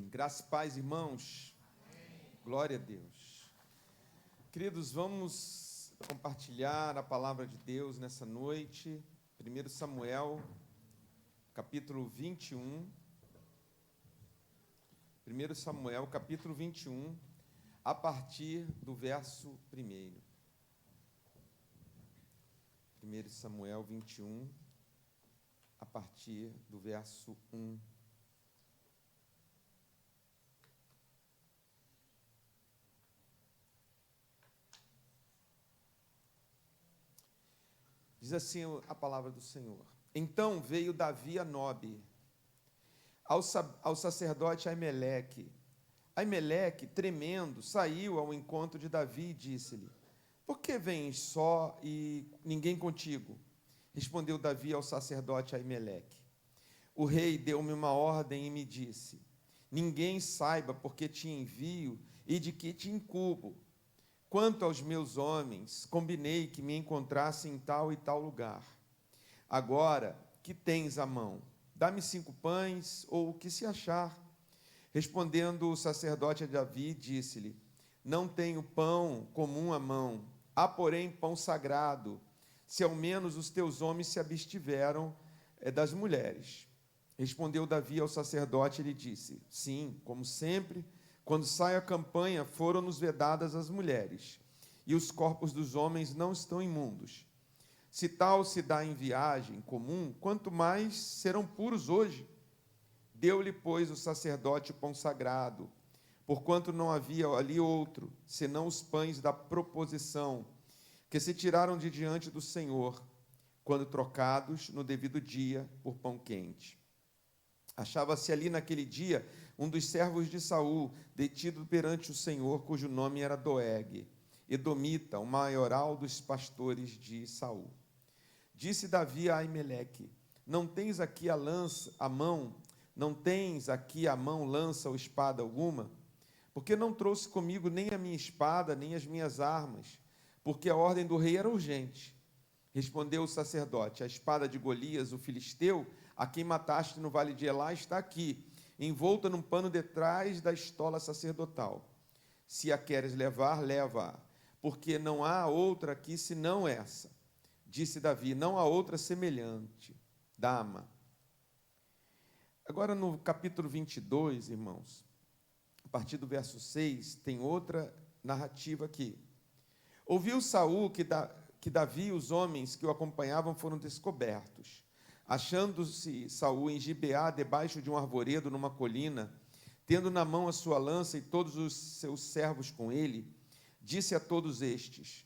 Amém. Graça e paz, irmãos. Amém. Glória a Deus. Queridos, vamos compartilhar a palavra de Deus nessa noite. 1 Samuel, capítulo 21. 1 Samuel, capítulo 21, a partir do verso 1. 1 Samuel 21, a partir do verso 1. Diz assim a palavra do Senhor. Então veio Davi a Nobe, ao sacerdote Aimeleque. Aimeleque, tremendo, saiu ao encontro de Davi e disse-lhe: por que vens só e ninguém contigo? Respondeu Davi ao sacerdote Aimeleque: o rei deu-me uma ordem e me disse: ninguém saiba porque te envio e de que te incubo. Quanto aos meus homens, combinei que me encontrassem em tal e tal lugar. Agora, que tens à mão? Dá-me 5 pães, ou o que se achar. Respondendo o sacerdote a Davi, disse-lhe: não tenho pão comum à mão, há, porém, pão sagrado, se ao menos os teus homens se abstiveram das mulheres. Respondeu Davi ao sacerdote e lhe disse: sim, como sempre, quando sai a campanha, foram-nos vedadas as mulheres, e os corpos dos homens não estão imundos. Se tal se dá em viagem comum, quanto mais serão puros hoje. Deu-lhe, pois, o sacerdote o pão sagrado, porquanto não havia ali outro, senão os pães da proposição, que se tiraram de diante do Senhor, quando trocados no devido dia por pão quente. Achava-se ali naquele dia um dos servos de Saul, detido perante o Senhor, cujo nome era Doeg, edomita, o maioral dos pastores de Saul. Disse Davi a Aimeleque: não tens aqui a lança, a mão, não tens aqui a mão lança ou espada alguma? Porque não trouxe comigo nem a minha espada, nem as minhas armas, porque a ordem do rei era urgente. Respondeu o sacerdote: a espada de Golias, o filisteu, a quem mataste no vale de Elá, está aqui, envolta num pano detrás da estola sacerdotal. Se a queres levar, leva-a, porque não há outra aqui senão essa. Disse Davi: não há outra semelhante. Dá-ma. Agora no capítulo 22, irmãos, a partir do verso 6, tem outra narrativa aqui. Ouviu Saul que Davi e os homens que o acompanhavam foram descobertos. Achando-se Saul em Gibeá, debaixo de um arvoredo numa colina, tendo na mão a sua lança e todos os seus servos com ele, disse a todos estes: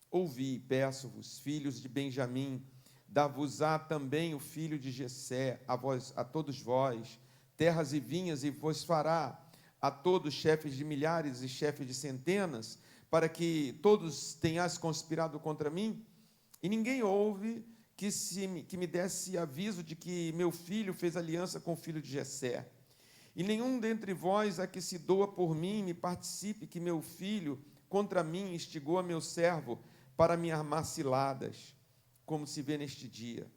ouvi, peço-vos, filhos de Benjamim, dar-vos-á também o filho de Jessé, a todos vós, terras e vinhas, e vos fará a todos chefes de milhares e chefes de centenas, para que todos tenhais conspirado contra mim? E ninguém ouve que me desse aviso de que meu filho fez aliança com o filho de Jessé. E nenhum dentre vós a que se doa por mim me participe que meu filho contra mim instigou a meu servo para me armar ciladas, como se vê neste dia.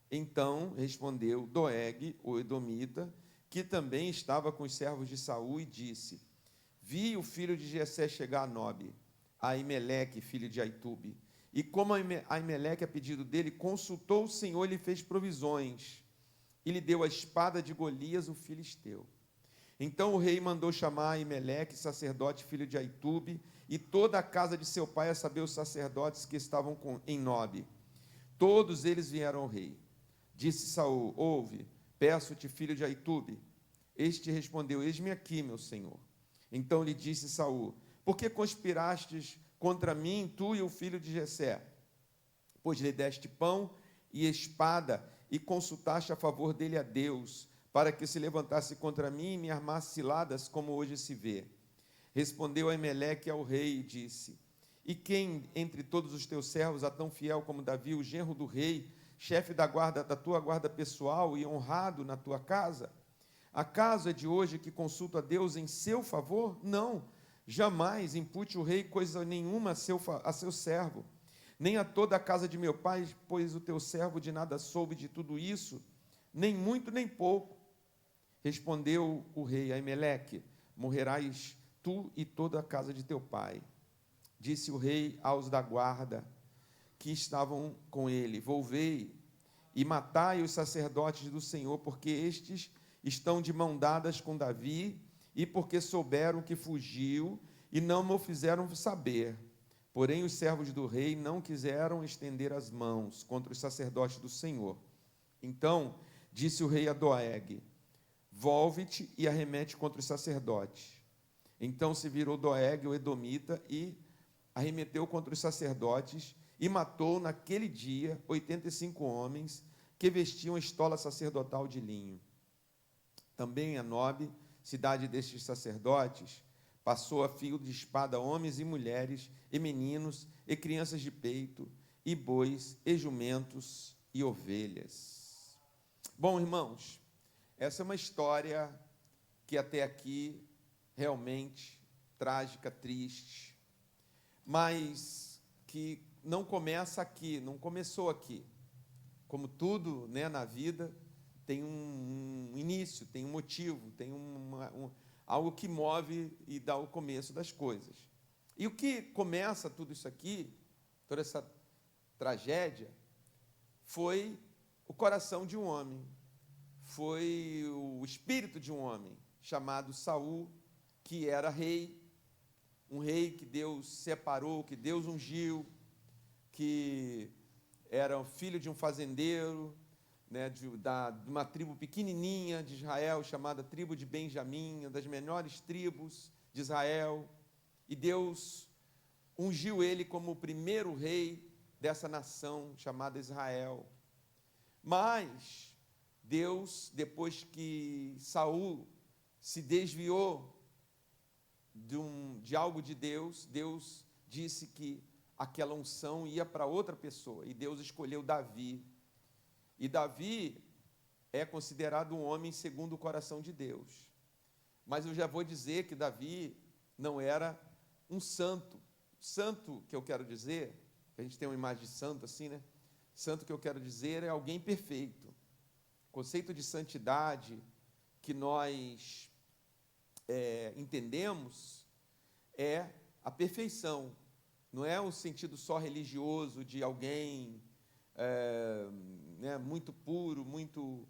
Então respondeu Doeg, o edomita, que também estava com os servos de Saul, e disse: vi o filho de Jessé chegar a Nobe, a Aimeleque, filho de Aitube. E como Aimeleque, a pedido dele, consultou o Senhor, lhe fez provisões, e lhe deu a espada de Golias, o filisteu. Então o rei mandou chamar Aimeleque, sacerdote, filho de Aitube, e toda a casa de seu pai, a saber, os sacerdotes que estavam em Nobe. Todos eles vieram ao rei. Disse Saul: ouve, peço-te, filho de Aitube. Este respondeu: eis-me aqui, meu senhor. Então lhe disse Saul: por que conspirastes contra mim, tu e o filho de Jessé? Pois lhe deste pão e espada, e consultaste a favor dele a Deus, para que se levantasse contra mim e me armasse ciladas, como hoje se vê. Respondeu Aimeleque ao rei e disse: e quem entre todos os teus servos há tão fiel como Davi, o genro do rei, chefe da tua guarda pessoal e honrado na tua casa? Acaso é de hoje que consulto a Deus em seu favor? Não, jamais impute o rei coisa nenhuma a seu servo, nem a toda a casa de meu pai, pois o teu servo de nada soube de tudo isso, nem muito nem pouco. Respondeu o rei a Eimeleque: morrerás tu e toda a casa de teu pai. Disse o rei aos da guarda que estavam com ele: volvei e matai os sacerdotes do Senhor, porque estes estão de mão dadas com Davi, e porque souberam que fugiu e não me o fizeram saber. Porém, os servos do rei não quiseram estender as mãos contra os sacerdotes do Senhor. Então disse o rei a Doeg: volve-te e arremete contra os sacerdotes. Então se virou Doeg, o edomita, e arremeteu contra os sacerdotes, e matou naquele dia 85 homens que vestiam estola sacerdotal de linho. Também a Nobe, cidade destes sacerdotes, passou a fio de espada homens e mulheres, e meninos, e crianças de peito, e bois, e jumentos, e ovelhas. Bom, irmãos, essa é uma história que até aqui realmente trágica, triste, mas que não começa aqui, não começou aqui. Como tudo, né, na vida, tem um início, tem um motivo, tem algo que move e dá o começo das coisas. E o que começa tudo isso aqui, toda essa tragédia, foi o coração de um homem, foi o espírito de um homem chamado Saul, que era rei, um rei que Deus separou, que Deus ungiu, que era filho de um fazendeiro, né, de uma tribo pequenininha de Israel, chamada tribo de Benjamim, uma das menores tribos de Israel, e Deus ungiu ele como o primeiro rei dessa nação chamada Israel. Mas Deus, depois que Saul se desviou de algo de Deus, Deus disse que aquela unção ia para outra pessoa, e Deus escolheu Davi. E Davi é considerado um homem segundo o coração de Deus. Mas eu já vou dizer que Davi não era um santo. Santo que eu quero dizer, a gente tem uma imagem de santo assim, né? Santo que eu quero dizer é alguém perfeito. O conceito de santidade que nós entendemos é a perfeição. Não é um sentido só religioso de alguém né, muito puro, muito,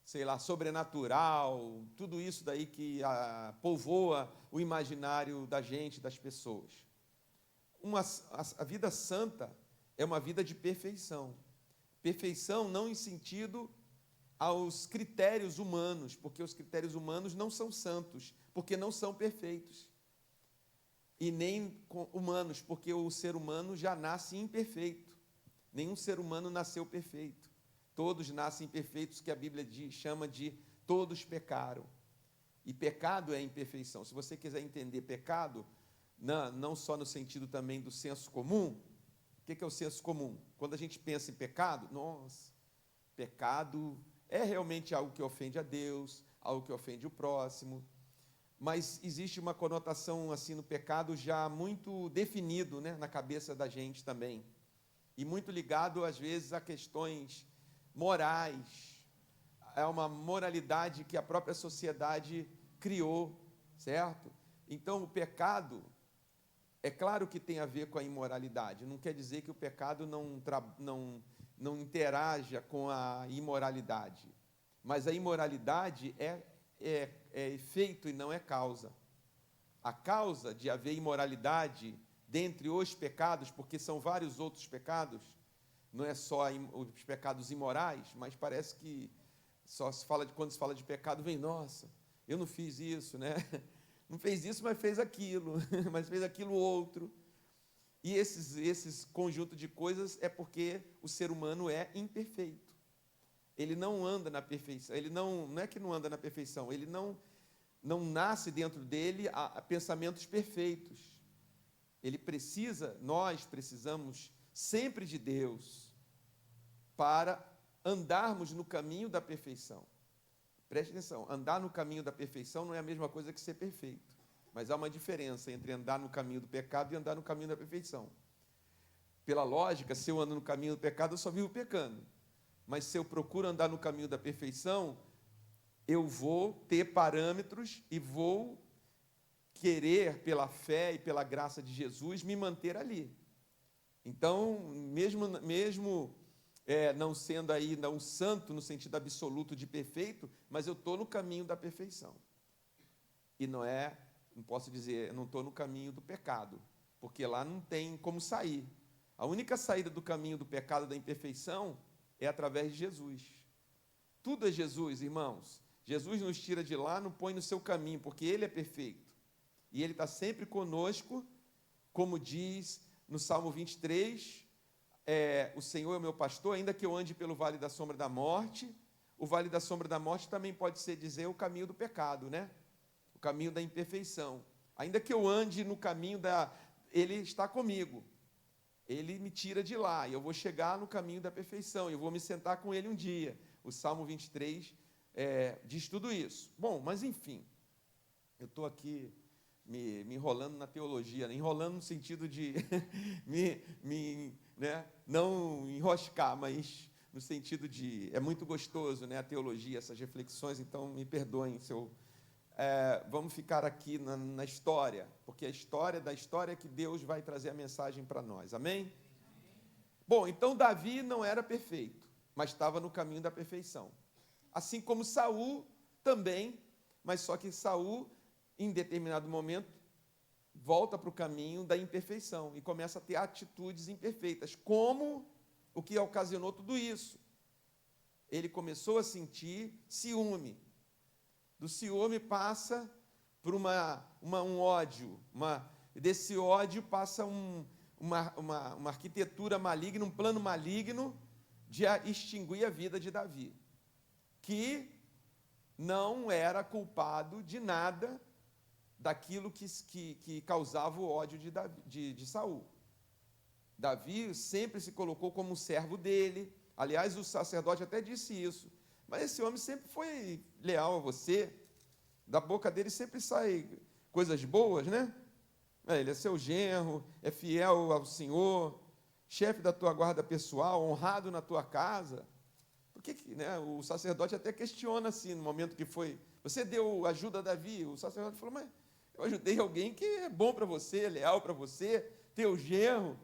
sei lá, sobrenatural, tudo isso daí que povoa o imaginário da gente, das pessoas. A vida santa é uma vida de perfeição. Perfeição não em sentido aos critérios humanos, porque os critérios humanos não são santos, porque não são perfeitos. E nem humanos, porque o ser humano já nasce imperfeito. Nenhum ser humano nasceu perfeito. Todos nascem perfeitos, que a Bíblia chama de todos pecaram. E pecado é imperfeição. Se você quiser entender pecado, não só no sentido também do senso comum, o que é o senso comum? Quando a gente pensa em pecado, nossa, pecado é realmente algo que ofende a Deus, algo que ofende o próximo, mas existe uma conotação assim no pecado já muito definido, né, na cabeça da gente também, e muito ligado às vezes a questões morais. É uma moralidade que a própria sociedade criou, certo? Então o pecado, é claro que tem a ver com a imoralidade, não quer dizer que o pecado não interaja com a imoralidade, mas a imoralidade é efeito e não é causa. A causa de haver imoralidade dentre os pecados, porque são vários outros pecados, não é só os pecados imorais, mas parece que só se fala quando se fala de pecado, vem, nossa, eu não fiz isso, né? Não fez isso, mas fez aquilo, mas fez aquilo outro. E esses conjunto de coisas é porque o ser humano é imperfeito. Ele não anda na perfeição, ele não é que não anda na perfeição, ele não nasce dentro dele a pensamentos perfeitos. Nós precisamos sempre de Deus para andarmos no caminho da perfeição. Preste atenção, andar no caminho da perfeição não é a mesma coisa que ser perfeito, mas há uma diferença entre andar no caminho do pecado e andar no caminho da perfeição. Pela lógica, se eu ando no caminho do pecado, eu só vivo pecando. Mas se eu procuro andar no caminho da perfeição, eu vou ter parâmetros e vou querer, pela fé e pela graça de Jesus, me manter ali. Então, mesmo não sendo aí não santo no sentido absoluto de perfeito, mas eu estou no caminho da perfeição. E não posso dizer, não estou no caminho do pecado, porque lá não tem como sair. A única saída do caminho do pecado, da imperfeição, é através de Jesus. Tudo é Jesus, irmãos. Jesus nos tira de lá, nos põe no seu caminho, porque Ele é perfeito. E Ele está sempre conosco, como diz no Salmo 23, o Senhor é o meu pastor, ainda que eu ande pelo vale da sombra da morte. O vale da sombra da morte também pode ser dizer o caminho do pecado, né? O caminho da imperfeição. Ainda que eu ande no caminho Ele está comigo. Ele me tira de lá, e eu vou chegar no caminho da perfeição, eu vou me sentar com Ele um dia. O Salmo 23 diz tudo isso. Bom, mas enfim, eu estou aqui me enrolando na teologia, né? Enrolando no sentido de não enroscar, mas no sentido de, é muito gostoso, né, a teologia, essas reflexões, então me perdoem se eu... vamos ficar aqui na história, porque a história da história é que Deus vai trazer a mensagem para nós, amém? Bom, então Davi não era perfeito, mas estava no caminho da perfeição, assim como Saul também, mas só que Saul, em determinado momento, volta para o caminho da imperfeição e começa a ter atitudes imperfeitas, como o que ocasionou tudo isso. Ele começou a sentir ciúme. Do ciúme passa por um ódio, desse ódio passa uma arquitetura maligna, um plano maligno de extinguir a vida de Davi, que não era culpado de nada daquilo que causava o ódio de Saul. Davi sempre se colocou como um servo dele. Aliás, o sacerdote até disse isso. Mas esse homem sempre foi leal a você. Da boca dele sempre sai coisas boas, né? Ele é seu genro, é fiel ao Senhor, chefe da tua guarda pessoal, honrado na tua casa. Por que, né, o sacerdote até questiona assim, no momento que foi... Você deu ajuda a Davi? O sacerdote falou, mas eu ajudei alguém que é bom para você, é leal para você, teu genro,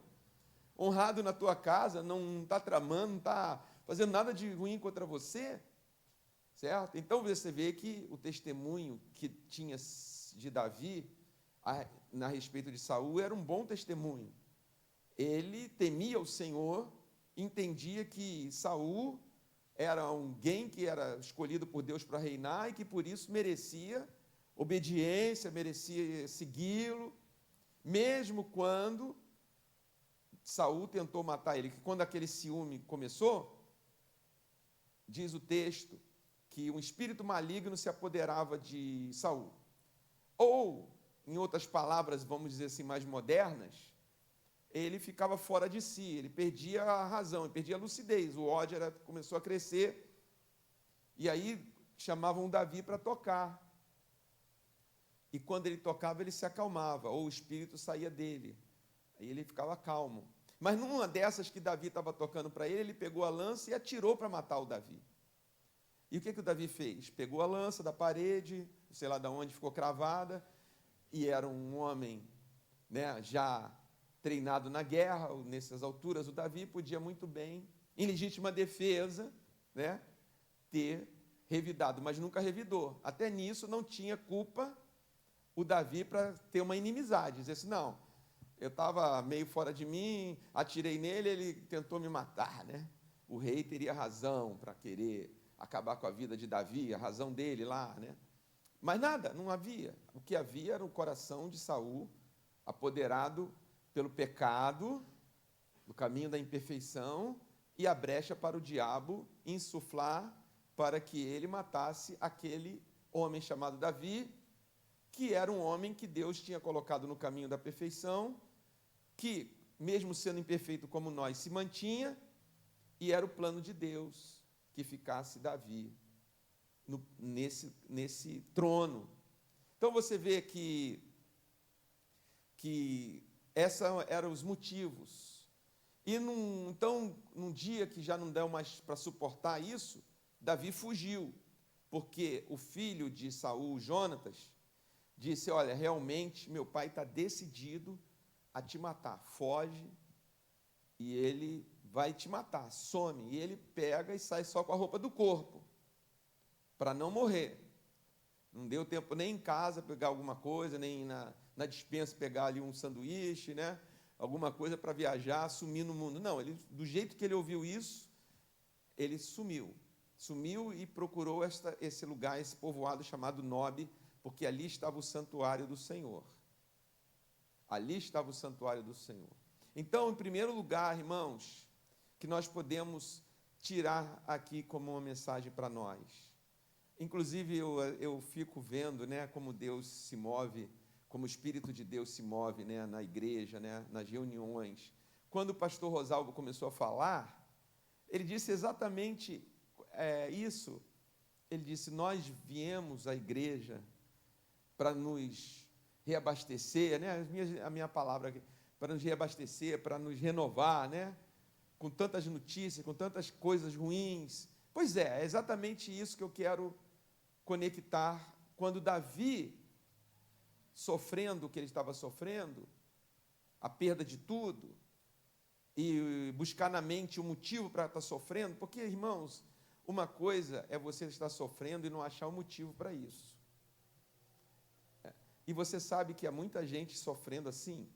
honrado na tua casa, não está tramando, não está fazendo nada de ruim contra você, certo? Então você vê que o testemunho que tinha de Davi a respeito de Saul era um bom testemunho. Ele temia o Senhor, entendia que Saul era alguém que era escolhido por Deus para reinar e que por isso merecia obediência, merecia segui-lo, mesmo quando Saul tentou matar ele, que quando aquele ciúme começou, diz o texto que um espírito maligno se apoderava de Saul. Ou, em outras palavras, vamos dizer assim, mais modernas, ele ficava fora de si, ele perdia a razão, ele perdia a lucidez, o ódio começou a crescer, e aí chamavam Davi para tocar. E quando ele tocava, ele se acalmava, ou o espírito saía dele, aí ele ficava calmo. Mas numa dessas que Davi estava tocando para ele pegou a lança e atirou para matar o Davi. E o que o Davi fez? Pegou a lança da parede, sei lá de onde ficou cravada, e era um homem, né, já treinado na guerra. Nessas alturas, o Davi podia muito bem, em legítima defesa, né, ter revidado, mas nunca revidou. Até nisso não tinha culpa o Davi para ter uma inimizade, dizer assim, não, eu estava meio fora de mim, atirei nele, ele tentou me matar, né? O rei teria razão para querer acabar com a vida de Davi, a razão dele lá, né? Mas nada, não havia. O que havia era o coração de Saul, apoderado pelo pecado, do caminho da imperfeição, e a brecha para o diabo insuflar para que ele matasse aquele homem chamado Davi, que era um homem que Deus tinha colocado no caminho da perfeição, que, mesmo sendo imperfeito como nós, se mantinha, e era o plano de Deus que ficasse Davi nesse trono. Então você vê que esses eram os motivos. E então, num dia que já não deu mais para suportar isso, Davi fugiu. porque o filho de Saul, Jonatas, disse: olha, realmente meu pai está decidido a te matar, foge e ele vai te matar, some. E ele pega e sai só com a roupa do corpo, para não morrer. Não deu tempo nem em casa pegar alguma coisa, nem na despensa pegar ali um sanduíche, né? Alguma coisa para viajar, sumir no mundo. Não, ele, do jeito que ele ouviu isso, ele sumiu. Sumiu e procurou esse lugar, esse povoado chamado Nob, porque ali estava o santuário do Senhor. Ali estava o santuário do Senhor. Então, em primeiro lugar, irmãos, que nós podemos tirar aqui como uma mensagem para nós. Inclusive, eu fico vendo, né, como Deus se move, como o Espírito de Deus se move, né, na igreja, né, nas reuniões. Quando o pastor Rosalvo começou a falar, ele disse exatamente isso. Ele disse: nós viemos à igreja para nos reabastecer, né, a minha palavra aqui, para nos reabastecer, para nos renovar, né, com tantas notícias, com tantas coisas ruins. Pois é exatamente isso que eu quero conectar. Quando Davi, sofrendo o que ele estava sofrendo, a perda de tudo, e buscar na mente o motivo para estar sofrendo, porque, irmãos, uma coisa é você estar sofrendo e não achar um motivo para isso. E você sabe que há muita gente sofrendo assim,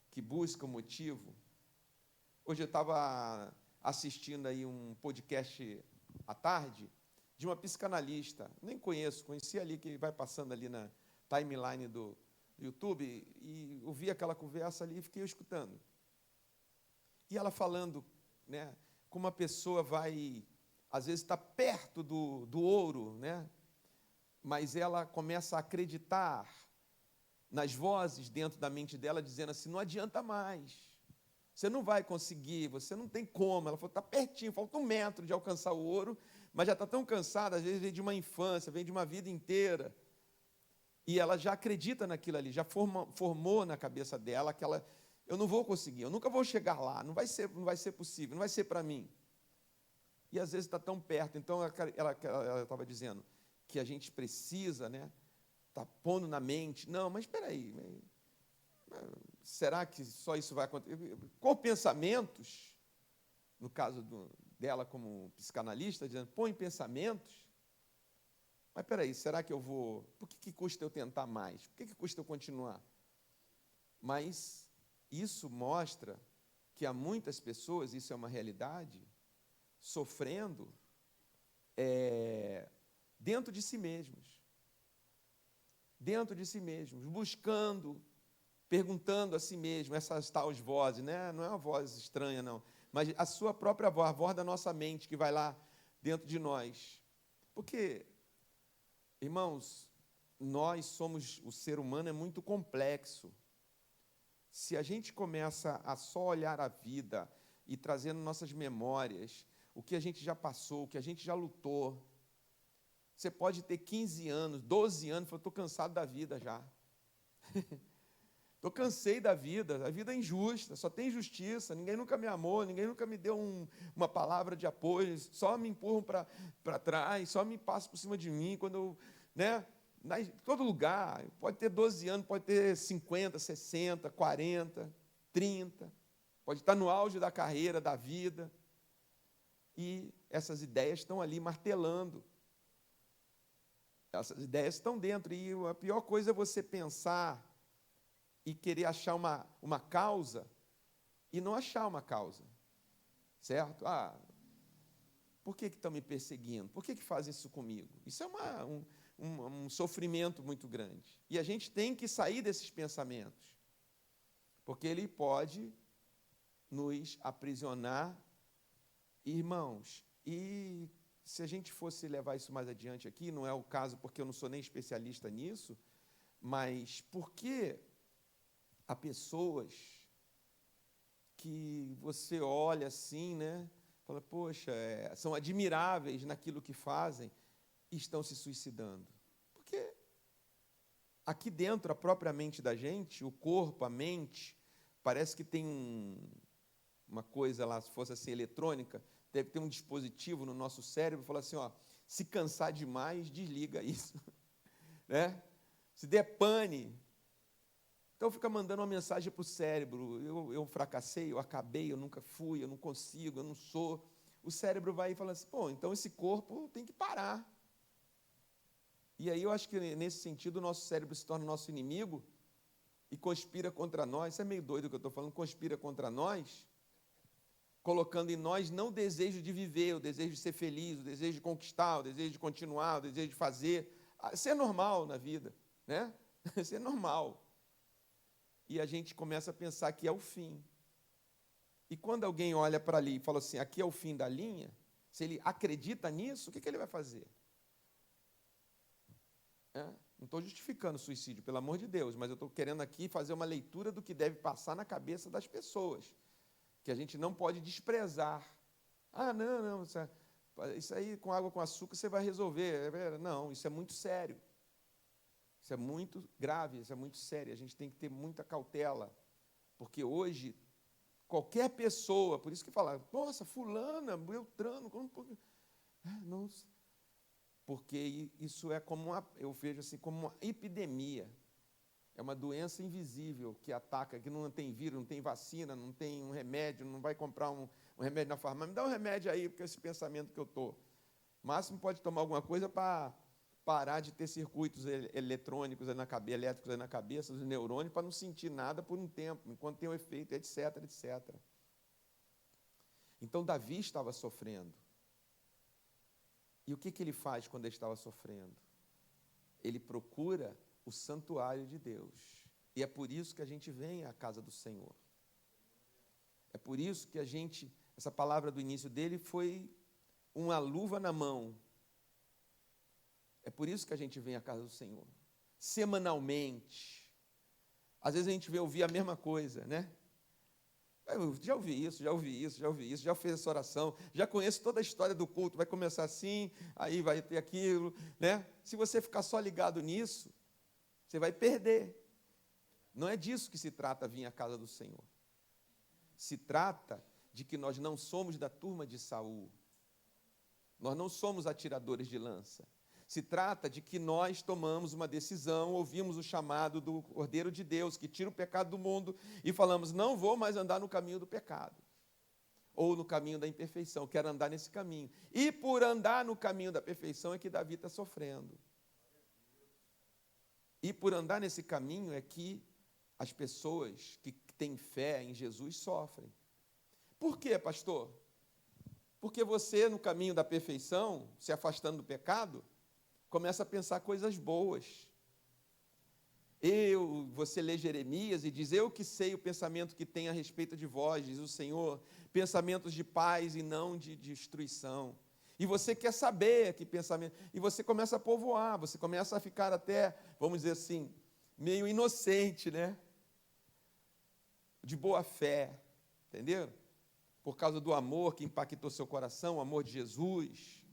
que busca um motivo. Hoje eu estava assistindo aí um podcast à tarde, de uma psicanalista, nem conheci ali, que vai passando ali na timeline do YouTube, e ouvi aquela conversa ali e fiquei escutando. E ela falando, né, como uma pessoa vai, às vezes está perto do ouro, né, mas ela começa a acreditar nas vozes dentro da mente dela, dizendo assim: não adianta mais, você não vai conseguir, você não tem como. Ela falou: está pertinho, falta 1 metro de alcançar o ouro, mas já está tão cansada, às vezes vem de uma infância, vem de uma vida inteira, e ela já acredita naquilo ali, já formou na cabeça dela aquela: eu não vou conseguir, eu nunca vou chegar lá, não vai ser possível, não vai ser para mim. E às vezes está tão perto. Então ela estava dizendo que a gente precisa, né, tá pondo na mente: não, mas espera aí, será que só isso vai acontecer? Com pensamentos, no caso dela como psicanalista, dizendo: põe pensamentos. Mas espera aí, será que eu vou? Por que custa eu tentar mais? Por que custa eu continuar? Mas isso mostra que há muitas pessoas, isso é uma realidade, sofrendo dentro de si mesmos. Dentro de si mesmos, buscando, perguntando a si mesmo, essas tais vozes, né? Não é uma voz estranha, não, mas a sua própria voz, a voz da nossa mente, que vai lá dentro de nós. Porque, irmãos, o ser humano é muito complexo. Se a gente começa a só olhar a vida e trazendo nossas memórias, o que a gente já passou, o que a gente já lutou, você pode ter 15 anos, 12 anos, e falar: estou cansado da vida já. Cansei da vida, a vida é injusta, só tem injustiça, ninguém nunca me amou, ninguém nunca me deu uma palavra de apoio, só me empurram para trás, só me passam por cima de mim, quando eu, né, em todo lugar, pode ter 12 anos, pode ter 50, 60, 40, 30, pode estar no auge da carreira, da vida, e essas ideias estão ali martelando. Essas ideias estão dentro, e a pior coisa é você pensar e querer achar uma causa e não achar uma causa, certo? Por que estão me perseguindo? Por que fazem isso comigo? Isso é um sofrimento muito grande. E a gente tem que sair desses pensamentos, porque ele pode nos aprisionar, irmãos. E se a gente fosse levar isso mais adiante aqui, não é o caso, porque eu não sou nem especialista nisso, mas por que há pessoas que você olha assim, né, fala: poxa, são admiráveis naquilo que fazem, e estão se suicidando? Porque aqui dentro, a própria mente da gente, o corpo, a mente, parece que tem uma coisa lá, se fosse assim, eletrônica, deve ter um dispositivo no nosso cérebro, fala assim: ó, Se cansar demais, desliga isso, né? Se der pane, então fica mandando uma mensagem para o cérebro: eu fracassei, eu acabei, eu nunca fui, eu não consigo, eu não sou. O cérebro vai e fala assim: pô, então esse corpo tem que parar. E aí eu acho que nesse sentido o nosso cérebro se torna nosso inimigo e conspira contra nós. Isso é meio doido o que eu estou falando, conspira contra nós, colocando em nós não o desejo de viver, o desejo de ser feliz, o desejo de conquistar, o desejo de continuar, o desejo de fazer. Isso é normal na vida, né? Isso é normal. E a gente começa a pensar que é o fim. E quando alguém olha para ali e fala assim, aqui é o fim da linha, se ele acredita nisso, o que ele vai fazer? Não estou justificando o suicídio, pelo amor de Deus, mas eu estou querendo aqui fazer uma leitura do que deve passar na cabeça das pessoas, que a gente não pode desprezar. Não, isso aí com água com açúcar você vai resolver. Não, isso é muito sério. Isso é muito grave, isso é muito sério. A gente tem que ter muita cautela, porque hoje, qualquer pessoa, por isso que fala, nossa, fulana, Beltrano, não, porque isso é como eu vejo assim, como uma epidemia. É uma doença invisível que ataca, que não tem vírus, não tem vacina, não tem um remédio, não vai comprar um remédio na farmácia. Me dá um remédio aí, porque esse pensamento que eu estou. Máximo pode tomar alguma coisa para parar de ter circuitos eletrônicos aí na cabeça, elétricos aí na cabeça, dos neurônios, para não sentir nada por um tempo, enquanto tem o efeito, etc, etc. Então, Davi estava sofrendo. E o que ele faz quando ele estava sofrendo? Ele procura o santuário de Deus. E é por isso que a gente vem à casa do Senhor. É por isso que essa palavra do início dele foi uma luva na mão. É por isso que a gente vem à casa do Senhor. Semanalmente. Às vezes a gente vem ouvir a mesma coisa, né? Eu já ouvi isso, já fiz essa oração, já conheço toda a história do culto, vai começar assim, aí vai ter aquilo, né? Se você ficar só ligado nisso, você vai perder. Não é disso que se trata vir à casa do Senhor. Se trata de que nós não somos da turma de Saul. Nós não somos atiradores de lança. Se trata de que nós tomamos uma decisão, ouvimos o chamado do Cordeiro de Deus, que tira o pecado do mundo, e falamos, não vou mais andar no caminho do pecado, ou no caminho da imperfeição, quero andar nesse caminho. E por andar no caminho da perfeição é que Davi está sofrendo. E por andar nesse caminho é que as pessoas que têm fé em Jesus sofrem. Por quê, pastor? Porque você, no caminho da perfeição, se afastando do pecado, começa a pensar coisas boas. Você lê Jeremias e diz, eu que sei o pensamento que tem a respeito de vós, diz o Senhor, pensamentos de paz e não de destruição. E você quer saber que pensamento, e você começa a povoar, você começa a ficar até, vamos dizer assim, meio inocente, né? De boa fé, entendeu? Por causa do amor que impactou seu coração, o amor de Jesus,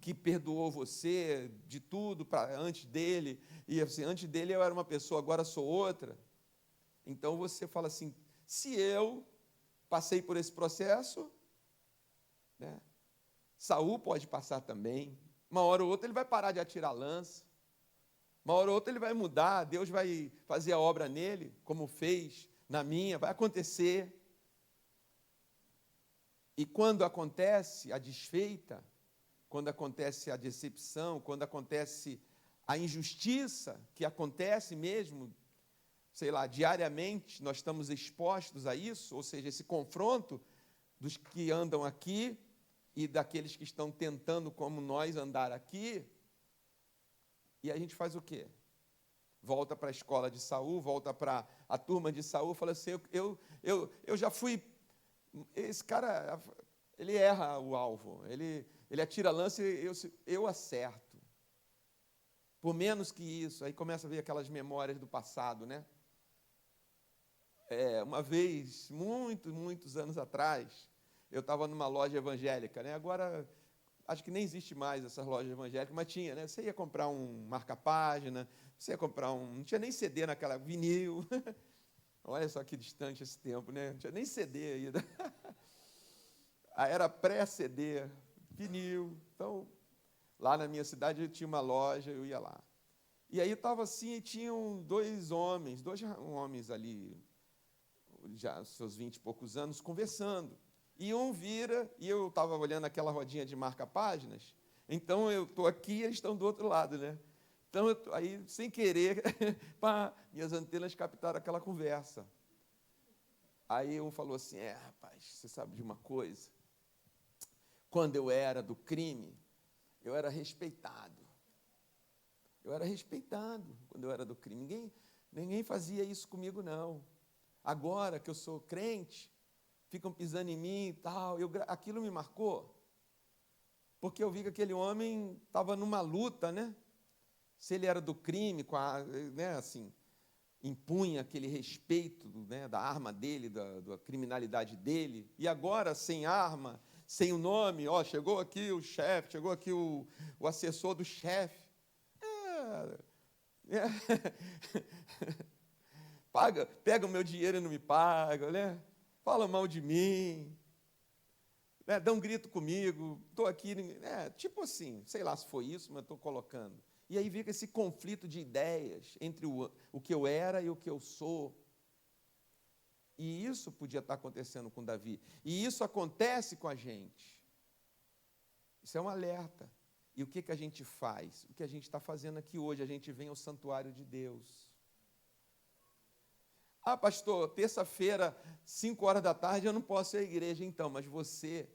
que perdoou você de tudo antes dele, e assim, antes dele eu era uma pessoa, agora sou outra. Então você fala assim, se eu passei por esse processo, né, Saul pode passar também. Uma hora ou outra ele vai parar de atirar lança, uma hora ou outra ele vai mudar, Deus vai fazer a obra nele, como fez na minha, vai acontecer. E quando acontece a desfeita, quando acontece a decepção, quando acontece a injustiça, que acontece mesmo, sei lá, diariamente, nós estamos expostos a isso, ou seja, esse confronto dos que andam aqui e daqueles que estão tentando, como nós, andar aqui, e a gente faz o quê? Volta para a escola de Saul, volta para a turma de Saul, fala assim, eu já fui, esse cara, ele erra o alvo, ele atira a lança e eu acerto. Por menos que isso, aí começa a ver aquelas memórias do passado, né? Uma vez, muitos anos atrás, eu estava numa loja evangélica, né? Agora, acho que nem existe mais essas lojas evangélicas, mas tinha, né? Você ia comprar um marca-página, você ia comprar não tinha nem CD naquela, vinil. Olha só que distante esse tempo, né? Não tinha nem CD ainda. Era pré-CD, vinil. Então, Lá na minha cidade eu tinha uma loja, eu ia lá. E aí eu estava assim, e tinham dois homens ali, já seus 20 e poucos anos, conversando. E um vira, e eu estava olhando aquela rodinha de marca-páginas, então eu estou aqui e eles estão do outro lado, né? Então, aí, sem querer, pá, minhas antenas captaram aquela conversa. Aí um falou assim, rapaz, você sabe de uma coisa? Quando eu era do crime, eu era respeitado. Eu era respeitado quando eu era do crime. Ninguém fazia isso comigo, não. Agora que eu sou crente, ficam pisando em mim e tal. Aquilo me marcou, porque eu vi que aquele homem estava numa luta, né? Se ele era do crime, né, assim, impunha aquele respeito, né, da arma dele, da criminalidade dele, e agora, sem arma, sem o nome, chegou aqui o chefe, chegou aqui o assessor do chefe. Pega o meu dinheiro e não me paga, né? Fala mal de mim, né? Dá um grito comigo, estou aqui, tipo assim, sei lá se foi isso, mas estou colocando. E aí fica esse conflito de ideias entre o que eu era e o que eu sou. E isso podia estar acontecendo com Davi. E isso acontece com a gente. Isso é um alerta. E o que a gente faz? O que a gente está fazendo aqui hoje? A gente vem ao santuário de Deus. Ah, pastor, terça-feira, 5 horas da tarde, eu não posso ir à igreja, então, mas você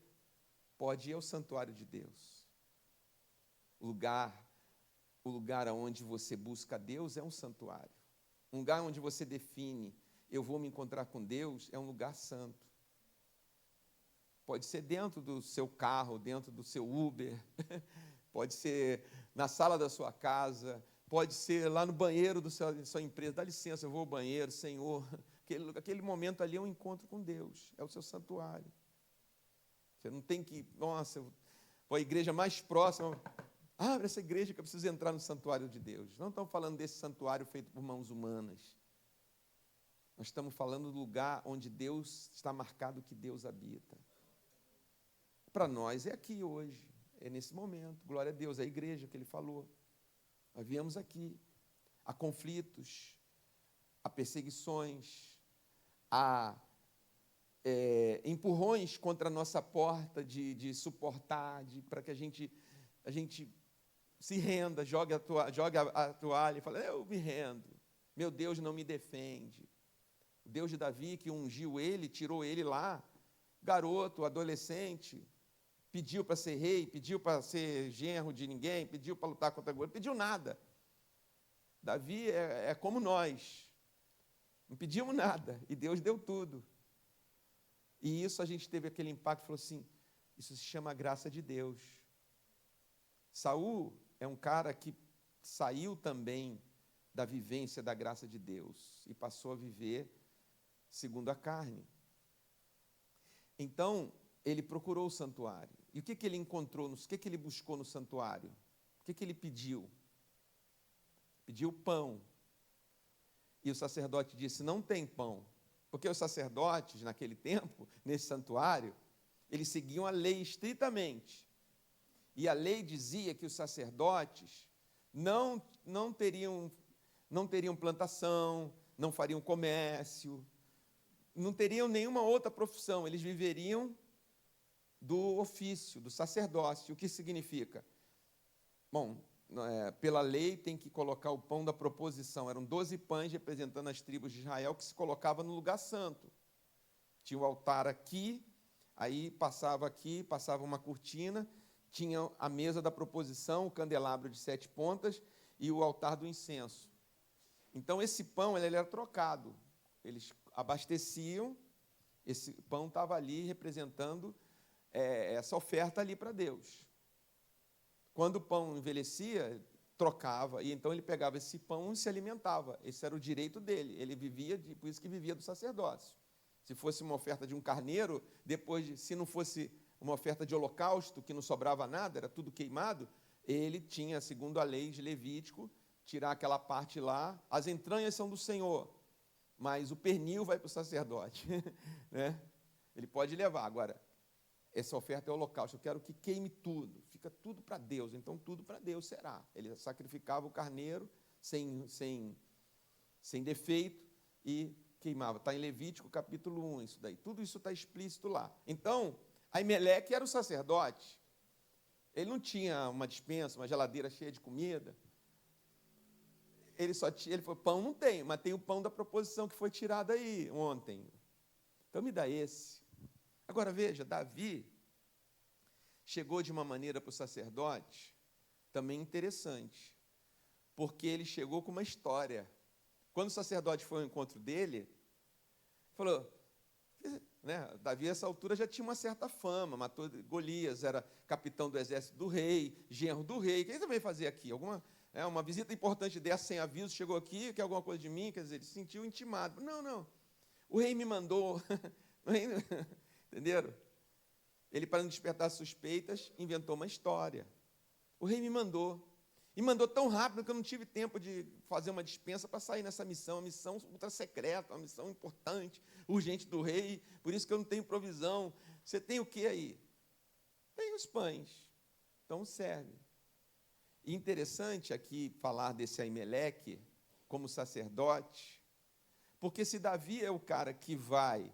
pode ir ao santuário de Deus. O lugar onde você busca Deus é um santuário. Um lugar onde você define, eu vou me encontrar com Deus, é um lugar santo. Pode ser dentro do seu carro, dentro do seu Uber, pode ser na sala da sua casa, pode ser lá no banheiro da sua empresa. Dá licença, eu vou ao banheiro, Senhor. Aquele momento ali é um encontro com Deus, é o seu santuário. Você não tem que, nossa, eu vou à igreja mais próxima. Abre essa igreja que eu preciso entrar no santuário de Deus. Não estamos falando desse santuário feito por mãos humanas. Nós estamos falando do lugar onde Deus está marcado que Deus habita. Para nós é aqui hoje, é nesse momento. Glória a Deus, é a igreja que Ele falou. Nós viemos aqui. Há conflitos, há perseguições, há empurrões contra a nossa porta de suportar, para que a gente se renda, jogue a toalha e fale, eu me rendo, meu Deus não me defende. O Deus de Davi que ungiu ele, tirou ele lá, garoto, adolescente, pediu para ser rei, pediu para ser genro de ninguém, pediu para lutar contra Golias, pediu nada. Davi é como nós, não pedimos nada, e Deus deu tudo. E isso a gente teve aquele impacto, falou assim, isso se chama graça de Deus. Saul é um cara que saiu também da vivência da graça de Deus e passou a viver segundo a carne. Então, ele procurou o santuário. E o que ele encontrou, o que ele buscou no santuário? O que ele pediu? Pediu pão. E o sacerdote disse, não tem pão. Porque os sacerdotes, naquele tempo, nesse santuário, eles seguiam a lei estritamente. E a lei dizia que os sacerdotes não teriam plantação, não fariam comércio, não teriam nenhuma outra profissão, eles viveriam do ofício, do sacerdócio. O que significa? Bom, pela lei tem que colocar o pão da proposição, eram 12 pães representando as tribos de Israel que se colocava no lugar santo. Tinha o altar aqui, aí passava uma cortina, tinha a mesa da proposição, o candelabro de 7 pontas e o altar do incenso. Então, esse pão ele era trocado. Eles abasteciam, esse pão estava ali representando essa oferta ali para Deus. Quando o pão envelhecia, trocava, e então ele pegava esse pão e se alimentava. Esse era o direito dele. Ele vivia, por isso que vivia do sacerdócio. Se fosse uma oferta de um carneiro, se não fosse uma oferta de holocausto, que não sobrava nada, era tudo queimado, ele tinha, segundo a lei de Levítico, tirar aquela parte lá. As entranhas são do Senhor, mas o pernil vai para o sacerdote. Né? Ele pode levar. Agora, essa oferta é holocausto, eu quero que queime tudo, fica tudo para Deus, então tudo para Deus será. Ele sacrificava o carneiro sem defeito e queimava. Está em Levítico capítulo 1, isso daí. Tudo isso está explícito lá. Então, Aimeleque era o sacerdote. Ele não tinha uma despensa, uma geladeira cheia de comida. Ele falou, pão não tem, mas tem o pão da proposição que foi tirado aí ontem. Então me dá esse. Agora veja, Davi chegou de uma maneira para o sacerdote também interessante, porque ele chegou com uma história. Quando o sacerdote foi ao encontro dele, falou, né, Davi, a essa altura, já tinha uma certa fama, matou Golias, era capitão do exército do rei, genro do rei. O que ele veio fazer aqui? Uma visita importante dessa, sem aviso, chegou aqui, quer alguma coisa de mim? Quer dizer, ele se sentiu intimado. Não, o rei me mandou. Entenderam? Ele, para não despertar suspeitas, inventou uma história. O rei me mandou. E mandou tão rápido que eu não tive tempo de fazer uma dispensa para sair nessa missão, uma missão ultra secreta, uma missão importante, urgente do rei, por isso que eu não tenho provisão. Você tem o que aí? Tem os pães. Então serve. E interessante aqui falar desse Aimeleque como sacerdote, porque se Davi é o cara que vai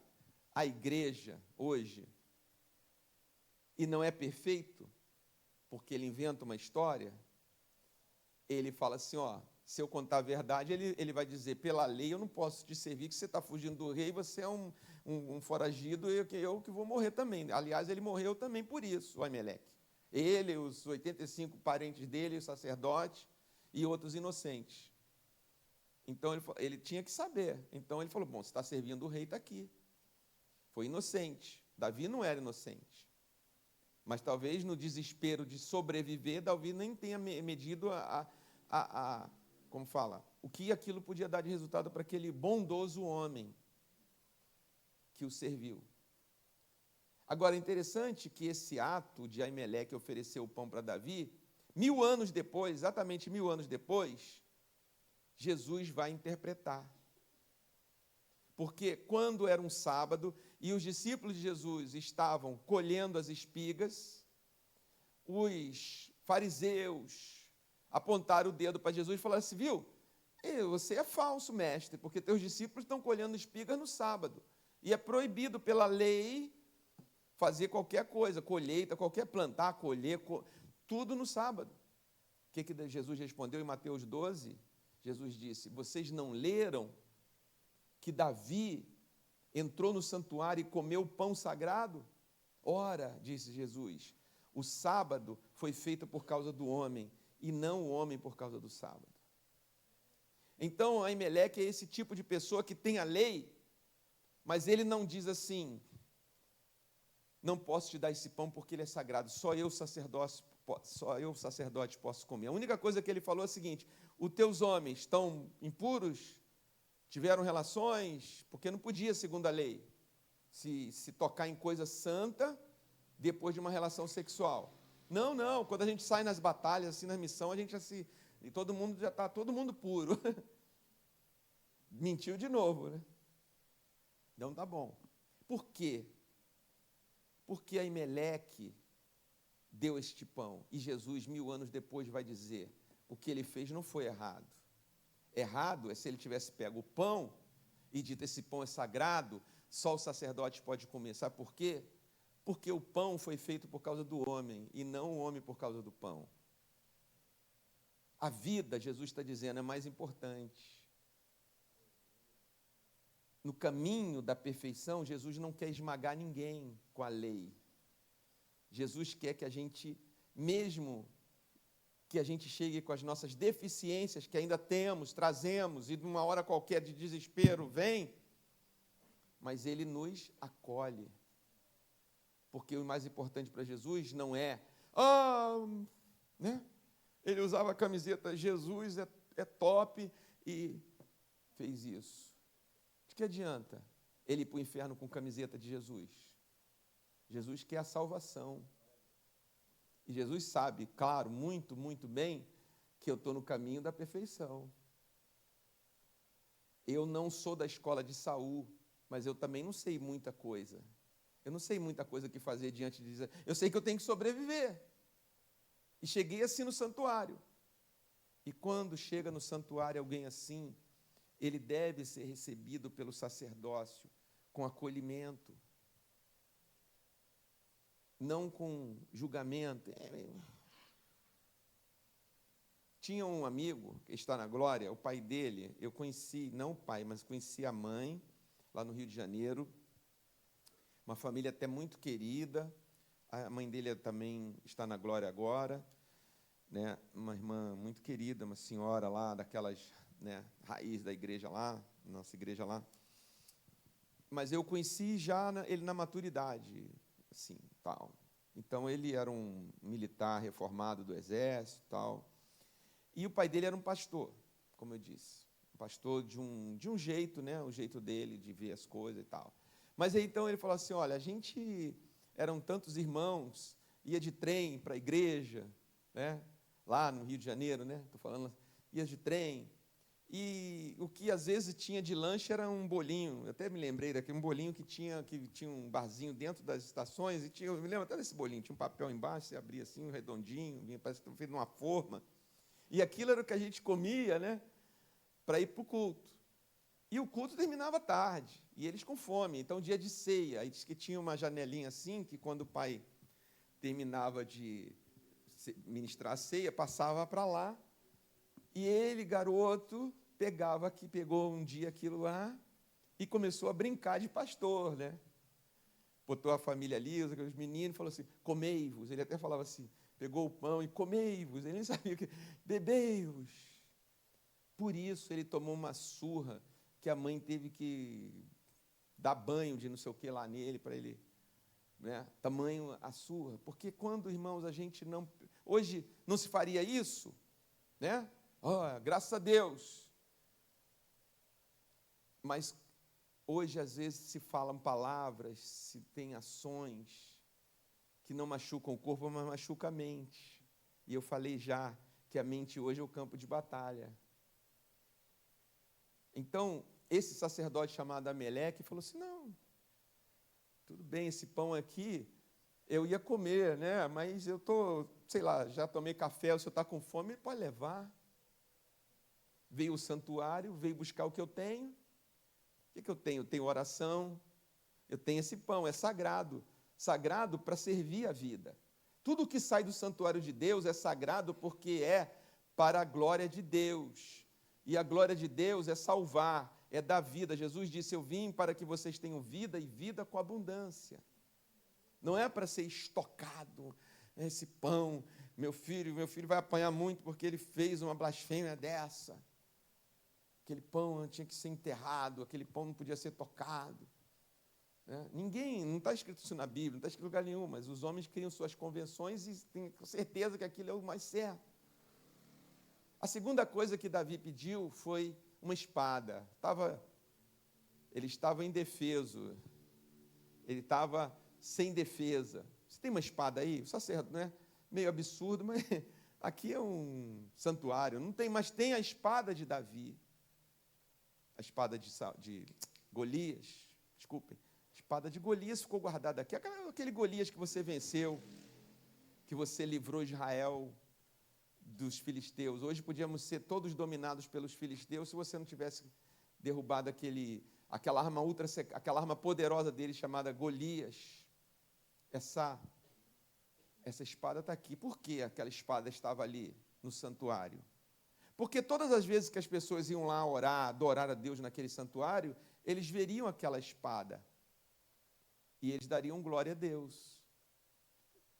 à igreja hoje e não é perfeito, porque ele inventa uma história, ele fala assim, se eu contar a verdade, ele vai dizer, pela lei eu não posso te servir, que você está fugindo do rei, você é um foragido, e eu que vou morrer também. Aliás, ele morreu também por isso, o Aimeleque. Ele, os 85 parentes dele, o sacerdote e outros inocentes. Então, ele tinha que saber. Então, ele falou, bom, você está servindo o rei, está aqui. Foi inocente. Davi não era inocente. Mas talvez no desespero de sobreviver, Davi nem tenha medido como fala, o que aquilo podia dar de resultado para aquele bondoso homem que o serviu. Agora, é interessante que esse ato de Aimeleque oferecer o pão para Davi, 1000 anos depois, exatamente 1000 anos depois, Jesus vai interpretar. Porque quando era um sábado e os discípulos de Jesus estavam colhendo as espigas, os fariseus apontaram o dedo para Jesus e falaram assim, viu, você é falso, mestre, porque teus discípulos estão colhendo espigas no sábado. E é proibido pela lei fazer qualquer coisa, colheita, qualquer plantar, colher, tudo no sábado. O que Jesus respondeu em Mateus 12? Jesus disse, vocês não leram que Davi entrou no santuário e comeu o pão sagrado? Ora, disse Jesus, o sábado foi feito por causa do homem, e não o homem por causa do sábado. Então, Aimeleque é esse tipo de pessoa que tem a lei, mas ele não diz assim, não posso te dar esse pão porque ele é sagrado, só eu, sacerdote, posso comer. A única coisa que ele falou é o seguinte, os teus homens estão impuros, tiveram relações, porque não podia, segundo a lei, se tocar em coisa santa depois de uma relação sexual. Não, quando a gente sai nas batalhas, assim, na missão, a gente e todo mundo já está, todo mundo puro. Mentiu de novo, né? Então tá bom. Por quê? Porque Aimeleque deu este pão, e Jesus, 1000 anos depois, vai dizer, o que ele fez não foi errado. Errado é se ele tivesse pego o pão e dito, esse pão é sagrado, só o sacerdote pode comer. Sabe por quê? Porque o pão foi feito por causa do homem, e não o homem por causa do pão. A vida, Jesus está dizendo, é mais importante. No caminho da perfeição, Jesus não quer esmagar ninguém com a lei. Jesus quer que a gente, mesmo que a gente chegue com as nossas deficiências que ainda trazemos, e numa hora qualquer de desespero vem, mas Ele nos acolhe. Porque o mais importante para Jesus não é, né? Ele usava a camiseta, Jesus é top, e fez isso. De que adianta ele ir para o inferno com camiseta de Jesus? Jesus quer a salvação. E Jesus sabe, claro, muito, muito bem, que eu estou no caminho da perfeição. Eu não sou da escola de Saul, mas eu também não sei muita coisa. Eu não sei muita coisa que fazer diante disso. Eu sei que eu tenho que sobreviver. E cheguei assim no santuário. E quando chega no santuário alguém assim, ele deve ser recebido pelo sacerdócio com acolhimento, não com julgamento. Tinha um amigo que está na glória, o pai dele, eu conheci, não o pai, mas conheci a mãe, lá no Rio de Janeiro, uma família até muito querida. A mãe dele também está na glória agora, né? Uma irmã muito querida, uma senhora lá, daquelas, né, raiz da igreja lá, nossa igreja lá. Mas eu conheci já ele na maturidade, assim, tal. Então, ele era um militar reformado do exército, tal. E o pai dele era um pastor, como eu disse. Um pastor de um jeito, né? O jeito dele de ver as coisas e tal. Mas aí, então, ele falou assim, olha, a gente eram tantos irmãos, ia de trem para a igreja, né? Lá no Rio de Janeiro, né? Estou falando, ia de trem. E o que às vezes tinha de lanche era um bolinho. Eu até me lembrei daquele um bolinho que tinha um barzinho dentro das estações, e tinha, eu me lembro até desse bolinho, tinha um papel embaixo, você abria assim, um redondinho, vinha, parece que estava feito numa forma. E aquilo era o que a gente comia, né? Para ir para o culto. E o culto terminava tarde, e eles com fome. Então, dia de ceia, aí diz que tinha uma janelinha assim, que quando o pai terminava de ministrar a ceia, passava para lá, e ele, garoto, pegou um dia aquilo lá e começou a brincar de pastor, né? Botou a família ali, os meninos, falou assim, comei-vos. Ele até falava assim, pegou o pão e comei-vos. Ele nem sabia o que, bebei-vos. Por isso ele tomou uma surra que a mãe teve que dar banho de não sei o que lá nele, para ele, né? Tamanho a surra. Porque quando, irmãos, a gente não... Hoje não se faria isso, né? Oh, graças a Deus. Mas hoje, às vezes, se falam palavras, se tem ações que não machucam o corpo, mas machucam a mente. E eu falei já que a mente hoje é o campo de batalha. Então, esse sacerdote chamado Ameleque falou assim, não, tudo bem, esse pão aqui, eu ia comer, né? Mas eu estou, sei lá, já tomei café, o senhor está com fome, pode levar. Veio o santuário, veio buscar o que eu tenho. O que eu tenho? Eu tenho oração, eu tenho esse pão, é sagrado. Sagrado para servir a vida. Tudo que sai do santuário de Deus é sagrado porque é para a glória de Deus. E a glória de Deus é salvar, é dar vida. Jesus disse, eu vim para que vocês tenham vida e vida com abundância. Não é para ser estocado, esse pão. Meu filho vai apanhar muito porque ele fez uma blasfêmia dessa. Aquele pão tinha que ser enterrado, aquele pão não podia ser tocado. Ninguém, não está escrito isso na Bíblia, não está escrito em lugar nenhum, mas os homens criam suas convenções e têm certeza que aquilo é o mais certo. A segunda coisa que Davi pediu foi uma espada. Ele estava indefeso, ele estava sem defesa. Você tem uma espada aí? O sacerdote, né? Meio absurdo, mas aqui é um santuário, não tem, mas tem a espada de Davi. A espada de Golias, desculpem, a espada de Golias ficou guardada aqui, aquele Golias que você venceu, que você livrou Israel dos filisteus. Hoje podíamos ser todos dominados pelos filisteus se você não tivesse derrubado aquela arma poderosa dele chamada Golias. Essa espada está aqui. Por que aquela espada estava ali no santuário? Porque todas as vezes que as pessoas iam lá orar, adorar a Deus naquele santuário, eles veriam aquela espada. E eles dariam glória a Deus.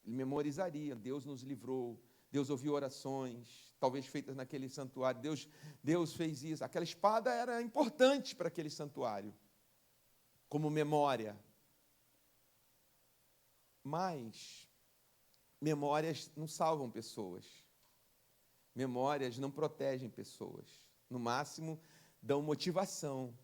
Memorizariam, Deus nos livrou, Deus ouviu orações, talvez feitas naquele santuário, Deus fez isso. Aquela espada era importante para aquele santuário, como memória. Mas memórias não salvam pessoas. Memórias não protegem pessoas. No máximo, dão motivação.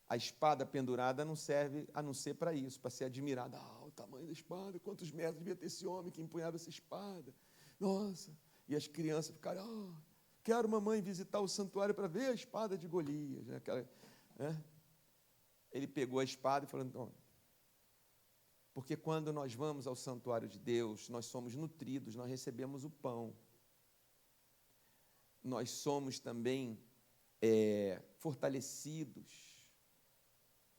A espada pendurada não serve a não ser para isso, para ser admirada. O tamanho da espada, quantos metros devia ter esse homem que empunhava essa espada. Nossa! E as crianças ficaram, quero, mamãe, visitar o santuário para ver a espada de Golias. Ele pegou a espada e falou, Porque quando nós vamos ao santuário de Deus, nós somos nutridos, nós recebemos o pão. Nós somos também fortalecidos.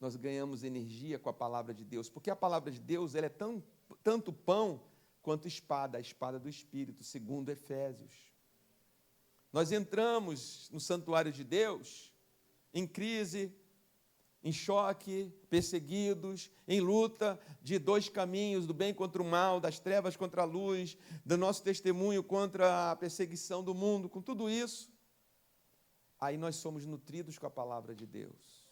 Nós ganhamos energia com a palavra de Deus, porque a palavra de Deus ela é tanto pão quanto espada, a espada do Espírito, segundo Efésios. Nós entramos no santuário de Deus em crise, em choque, perseguidos, em luta de dois caminhos, do bem contra o mal, das trevas contra a luz, do nosso testemunho contra a perseguição do mundo, com tudo isso, aí nós somos nutridos com a palavra de Deus.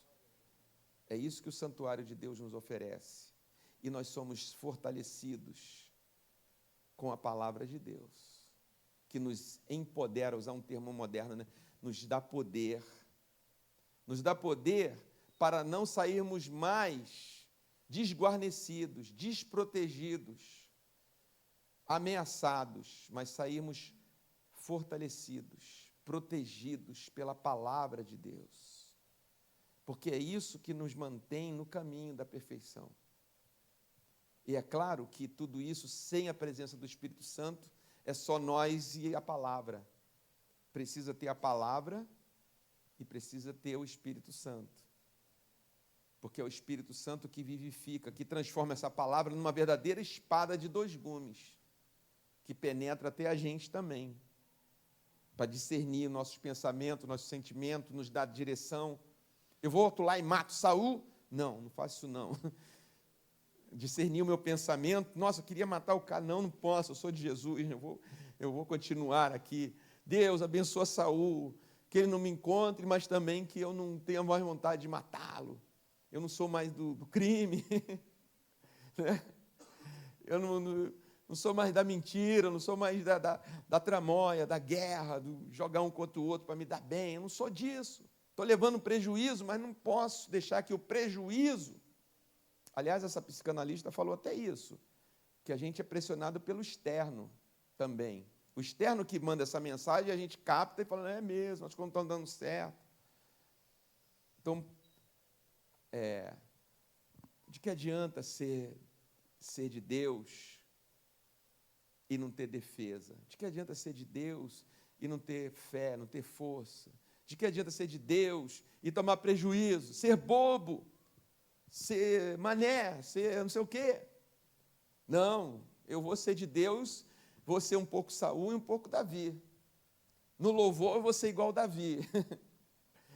É isso que o santuário de Deus nos oferece. E nós somos fortalecidos com a palavra de Deus, que nos empodera, usar um termo moderno, né? Nos dá poder. Nos dá poder para não sairmos mais desguarnecidos, desprotegidos, ameaçados, mas sairmos fortalecidos, protegidos pela palavra de Deus. Porque é isso que nos mantém no caminho da perfeição. E é claro que tudo isso, sem a presença do Espírito Santo, é só nós e a palavra. Precisa ter a palavra e precisa ter o Espírito Santo. Porque é o Espírito Santo que vivifica, que transforma essa palavra numa verdadeira espada de dois gumes, que penetra até a gente também, para discernir nossos pensamentos, nossos sentimentos, nos dar direção. Eu vou lá e mato Saul? Não faço isso não. Discernir o meu pensamento. Nossa, eu queria matar o cara. Não posso, eu sou de Jesus, eu vou continuar aqui. Deus, abençoa Saul, que ele não me encontre, mas também que eu não tenha mais vontade de matá-lo. Eu não sou mais do crime, né? Eu não sou mais da mentira, eu não sou mais da tramóia, da guerra, do jogar um contra o outro para me dar bem. Eu não sou disso. Estou levando prejuízo, mas não posso deixar que o prejuízo... Aliás, essa psicanalista falou até isso, que a gente é pressionado pelo externo também. O externo que manda essa mensagem, a gente capta e fala, é mesmo, as coisas não estão dando certo. Então, de que adianta ser de Deus e não ter defesa? De que adianta ser de Deus e não ter fé, não ter força? De que adianta ser de Deus e tomar prejuízo, ser bobo, ser mané, ser não sei o quê? Não, eu vou ser de Deus, vou ser um pouco Saul e um pouco Davi. No louvor eu vou ser igual Davi.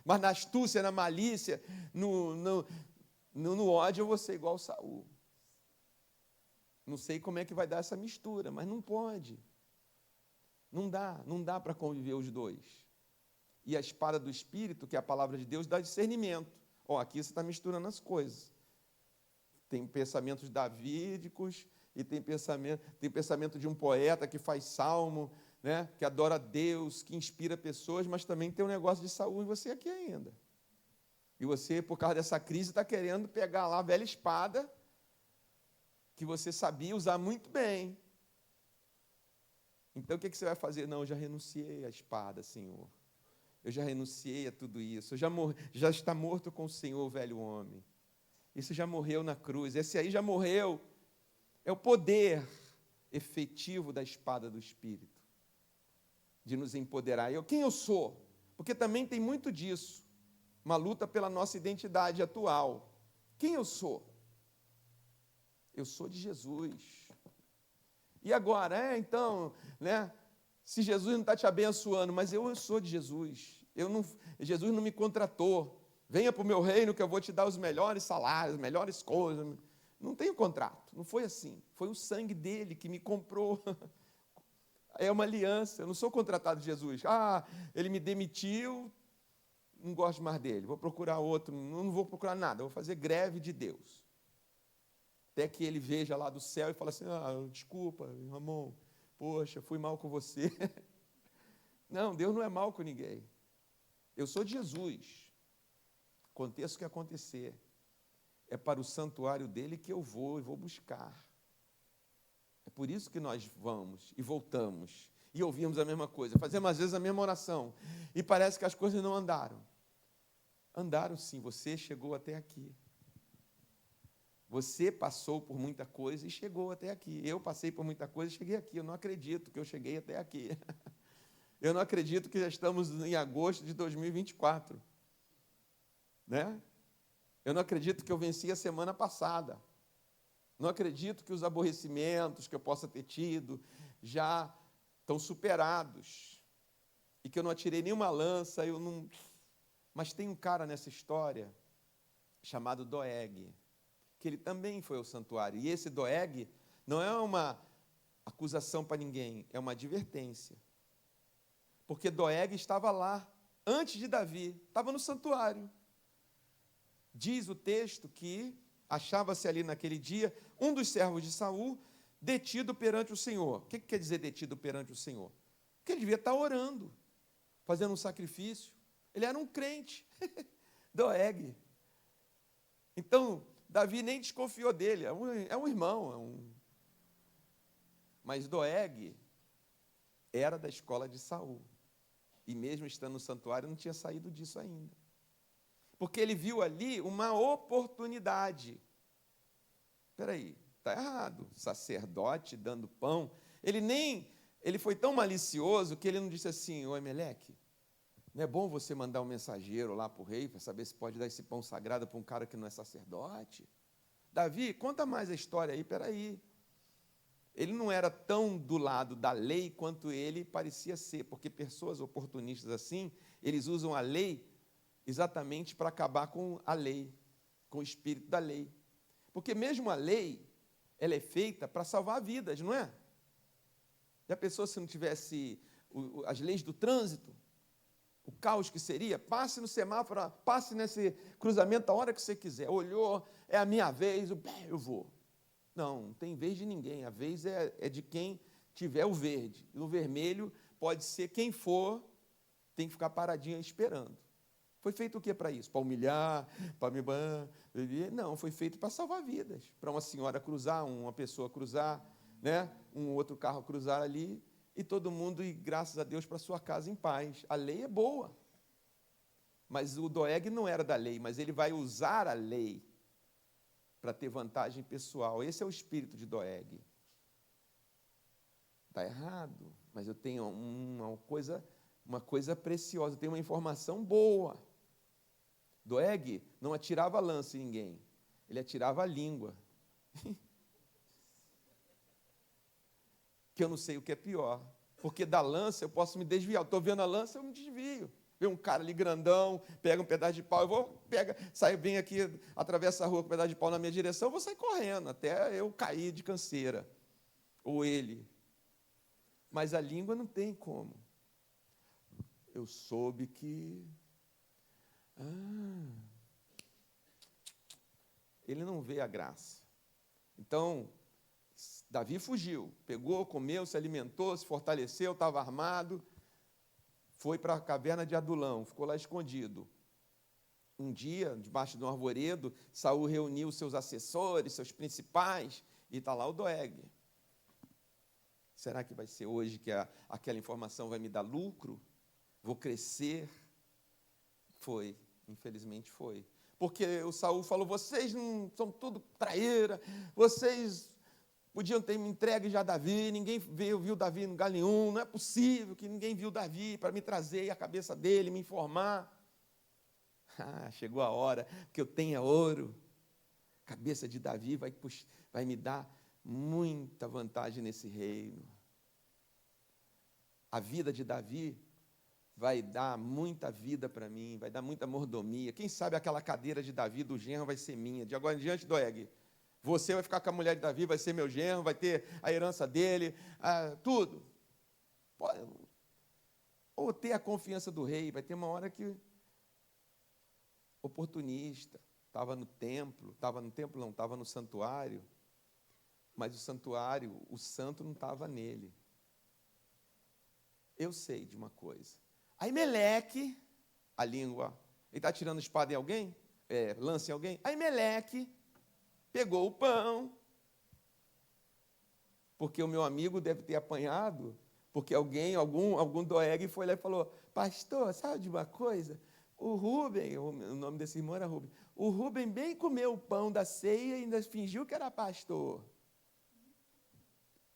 Mas na astúcia, na malícia, no ódio eu vou ser igual Saul. Não sei como é que vai dar essa mistura, mas não pode. Não dá para conviver os dois. E a espada do Espírito, que é a palavra de Deus, dá discernimento. Aqui você está misturando as coisas. Tem pensamentos davídicos e tem pensamento de um poeta que faz salmo, né, que adora a Deus, que inspira pessoas, mas também tem um negócio de Saul em você aqui ainda. E você, por causa dessa crise, está querendo pegar lá a velha espada que você sabia usar muito bem. Então, o que você vai fazer? Não, eu já renunciei à espada, Senhor. Eu já renunciei a tudo isso. Já está morto com o Senhor, o velho homem. Isso já morreu na cruz. Esse aí já morreu. É o poder efetivo da espada do Espírito, de nos empoderar. Quem eu sou? Porque também tem muito disso. Uma luta pela nossa identidade atual. Quem eu sou? Eu sou de Jesus. E agora, então, né? Se Jesus não está te abençoando, mas eu sou de Jesus. Jesus não me contratou. Venha para o meu reino que eu vou te dar os melhores salários, as melhores coisas. Não tenho contrato, não foi assim. Foi o sangue dele que me comprou. É uma aliança, eu não sou contratado de Jesus. Ele me demitiu, não gosto mais dele, vou procurar outro, não vou procurar nada, vou fazer greve de Deus. Até que ele veja lá do céu e fala assim, desculpa, Ramon, poxa, fui mal com você. Não, Deus não é mal com ninguém. Eu sou de Jesus. Aconteça o que acontecer. É para o santuário dele que eu vou e vou buscar. É por isso que nós vamos e voltamos. E ouvimos a mesma coisa. Fazemos às vezes a mesma oração. E parece que as coisas não andaram. Andaram sim, você chegou até aqui. Você passou por muita coisa e chegou até aqui. Eu passei por muita coisa e cheguei aqui. Eu não acredito que eu cheguei até aqui. Eu não acredito que já estamos em agosto de 2024. Né? Eu não acredito que eu venci a semana passada. Não acredito que os aborrecimentos que eu possa ter tido já estão superados. E que eu não atirei nenhuma lança, eu não... Mas tem um cara nessa história chamado Doeg, que ele também foi ao santuário. E esse Doeg não é uma acusação para ninguém, é uma advertência. Porque Doeg estava lá, antes de Davi, estava no santuário. Diz o texto que achava-se ali naquele dia um dos servos de Saul detido perante o Senhor. O que quer dizer detido perante o Senhor? Porque ele devia estar orando, fazendo um sacrifício. Ele era um crente, Doeg. Então, Davi nem desconfiou dele, é um irmão. Mas Doeg era da escola de Saul. E mesmo estando no santuário, não tinha saído disso ainda. Porque ele viu ali uma oportunidade. Espera aí, está errado. Sacerdote dando pão. Ele foi tão malicioso que ele não disse assim: ô Emelec, não é bom você mandar um mensageiro lá para o rei para saber se pode dar esse pão sagrado para um cara que não é sacerdote? Davi, conta mais a história aí, espera aí. Ele não era tão do lado da lei quanto ele parecia ser, porque pessoas oportunistas assim, eles usam a lei exatamente para acabar com a lei, com o espírito da lei. Porque mesmo a lei, ela é feita para salvar vidas, não é? Já pensou se não tivesse as leis do trânsito? O caos que seria? Passe no semáforo, passe nesse cruzamento a hora que você quiser. Olhou, é a minha vez, eu vou. Não tem vez de ninguém, a vez é de quem tiver o verde. E o vermelho pode ser quem for, tem que ficar paradinho esperando. Foi feito o que para isso? Para humilhar, para me... Não, foi feito para salvar vidas. Para uma senhora cruzar, uma pessoa cruzar, né? Um outro carro cruzar ali, e todo mundo ir, graças a Deus, para sua casa em paz. A lei é boa. Mas o Doeg não era da lei, mas ele vai usar a lei para ter vantagem pessoal. Esse é o espírito de Doeg. Está errado, mas eu tenho uma coisa preciosa, eu tenho uma informação boa. Doeg não atirava lança em ninguém, ele atirava a língua. Que eu não sei o que é pior, porque da lança eu posso me desviar. Estou vendo a lança, eu me desvio. Vê um cara ali grandão, pega um pedaço de pau, saio bem aqui, atravesso a rua com um pedaço de pau na minha direção, eu vou sair correndo, até eu cair de canseira. Ou ele. Mas a língua não tem como. Eu soube que... ele não vê a graça. Então, Davi fugiu, pegou, comeu, se alimentou, se fortaleceu, estava armado, foi para a caverna de Adulão, ficou lá escondido. Um dia, debaixo de um arvoredo, Saul reuniu seus assessores, seus principais, e está lá o Doeg. Será que vai ser hoje que aquela informação vai me dar lucro? Vou crescer? Foi, infelizmente foi. Porque o Saul falou: vocês não são tudo traíra, vocês podiam ter me entregue já Davi, ninguém viu Davi em lugar nenhum, não é possível que ninguém viu Davi para me trazer a cabeça dele, me informar. Chegou a hora que eu tenha ouro. A cabeça de Davi vai me dar muita vantagem nesse reino. A vida de Davi vai dar muita vida para mim, vai dar muita mordomia. Quem sabe aquela cadeira de Davi, do genro, vai ser minha. De agora em diante, Doeg, você vai ficar com a mulher de Davi, vai ser meu genro, vai ter a herança dele, tudo. Ou ter a confiança do rei. Vai ter uma hora que oportunista, estava no templo não, estava no santuário, mas o santuário, o santo não estava nele. Eu sei de uma coisa. Aimeleque, a língua, ele está tirando espada em alguém? Lança em alguém? Aimeleque pegou o pão, porque o meu amigo deve ter apanhado, porque algum Doeg foi lá e falou: pastor, sabe de uma coisa? O Rubem, o nome desse irmão era Rubem, o Rubem bem comeu o pão da ceia e ainda fingiu que era pastor,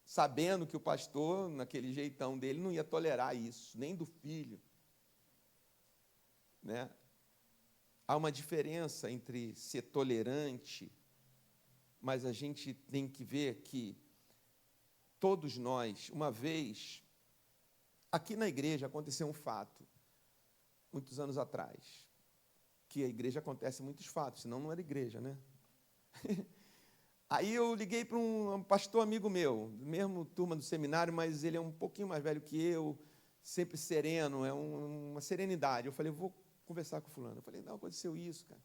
sabendo que o pastor, naquele jeitão dele, não ia tolerar isso, nem do filho. Né? Há uma diferença entre ser tolerante, mas a gente tem que ver que todos nós, uma vez, aqui na igreja aconteceu um fato, muitos anos atrás, que a igreja acontece muitos fatos, senão não era igreja, né? Aí eu liguei para um pastor amigo meu, mesmo turma do seminário, mas ele é um pouquinho mais velho que eu, sempre sereno, uma serenidade. Eu falei, vou conversar com o fulano. Eu falei, não, aconteceu isso, cara.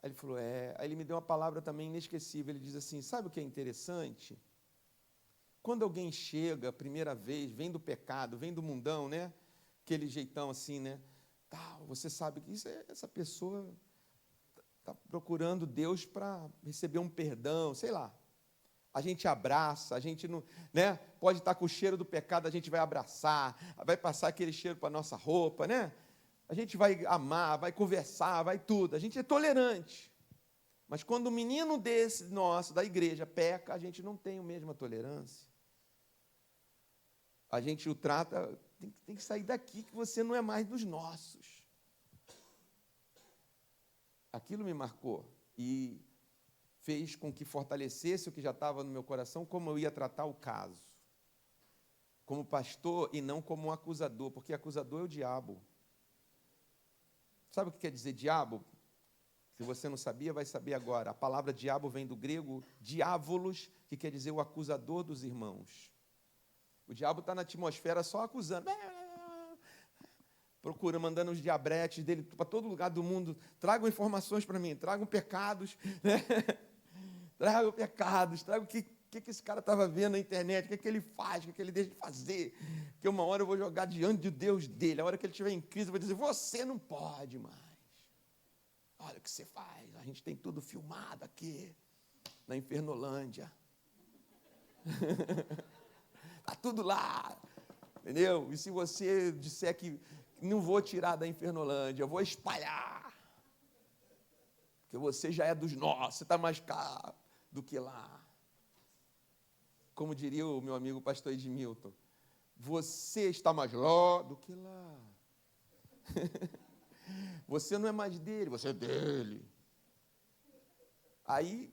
Aí ele falou, Aí ele me deu uma palavra também inesquecível. Ele diz assim, sabe o que é interessante? Quando alguém chega a primeira vez, vem do pecado, vem do mundão, né? Aquele jeitão assim, né? Você sabe que essa pessoa está procurando Deus para receber um perdão, sei lá. A gente abraça, a gente não, né? Pode estar com o cheiro do pecado, a gente vai abraçar, vai passar aquele cheiro para a nossa roupa, né? A gente vai amar, vai conversar, vai tudo. A gente é tolerante. Mas quando um menino desse nosso, da igreja, peca, a gente não tem a mesma tolerância. A gente o trata, tem que sair daqui, que você não é mais dos nossos. Aquilo me marcou e fez com que fortalecesse o que já estava no meu coração, como eu ia tratar o caso. Como pastor e não como um acusador, porque acusador é o diabo. Sabe o que quer dizer diabo? Se você não sabia, vai saber agora. A palavra diabo vem do grego diávolos, que quer dizer o acusador dos irmãos. O diabo está na atmosfera só acusando. Procura, mandando os diabretes dele para todo lugar do mundo. Tragam informações para mim, tragam pecados. Né? Tragam pecados, tragam o que esse cara estava vendo na internet, o que ele faz, o que ele deixa de fazer. Que uma hora eu vou jogar diante de Deus dele. A hora que ele estiver em crise, eu vou dizer, você não pode mais. Olha o que você faz. A gente tem tudo filmado aqui, na Infernolândia. Está tudo lá. Entendeu? E se você disser que não vou tirar da Infernolândia, eu vou espalhar. Porque você já é dos nossos, você está mais cá do que lá. Como diria o meu amigo pastor Edmilton, você está mais lá do que lá. Você não é mais dele, você é dele. Aí,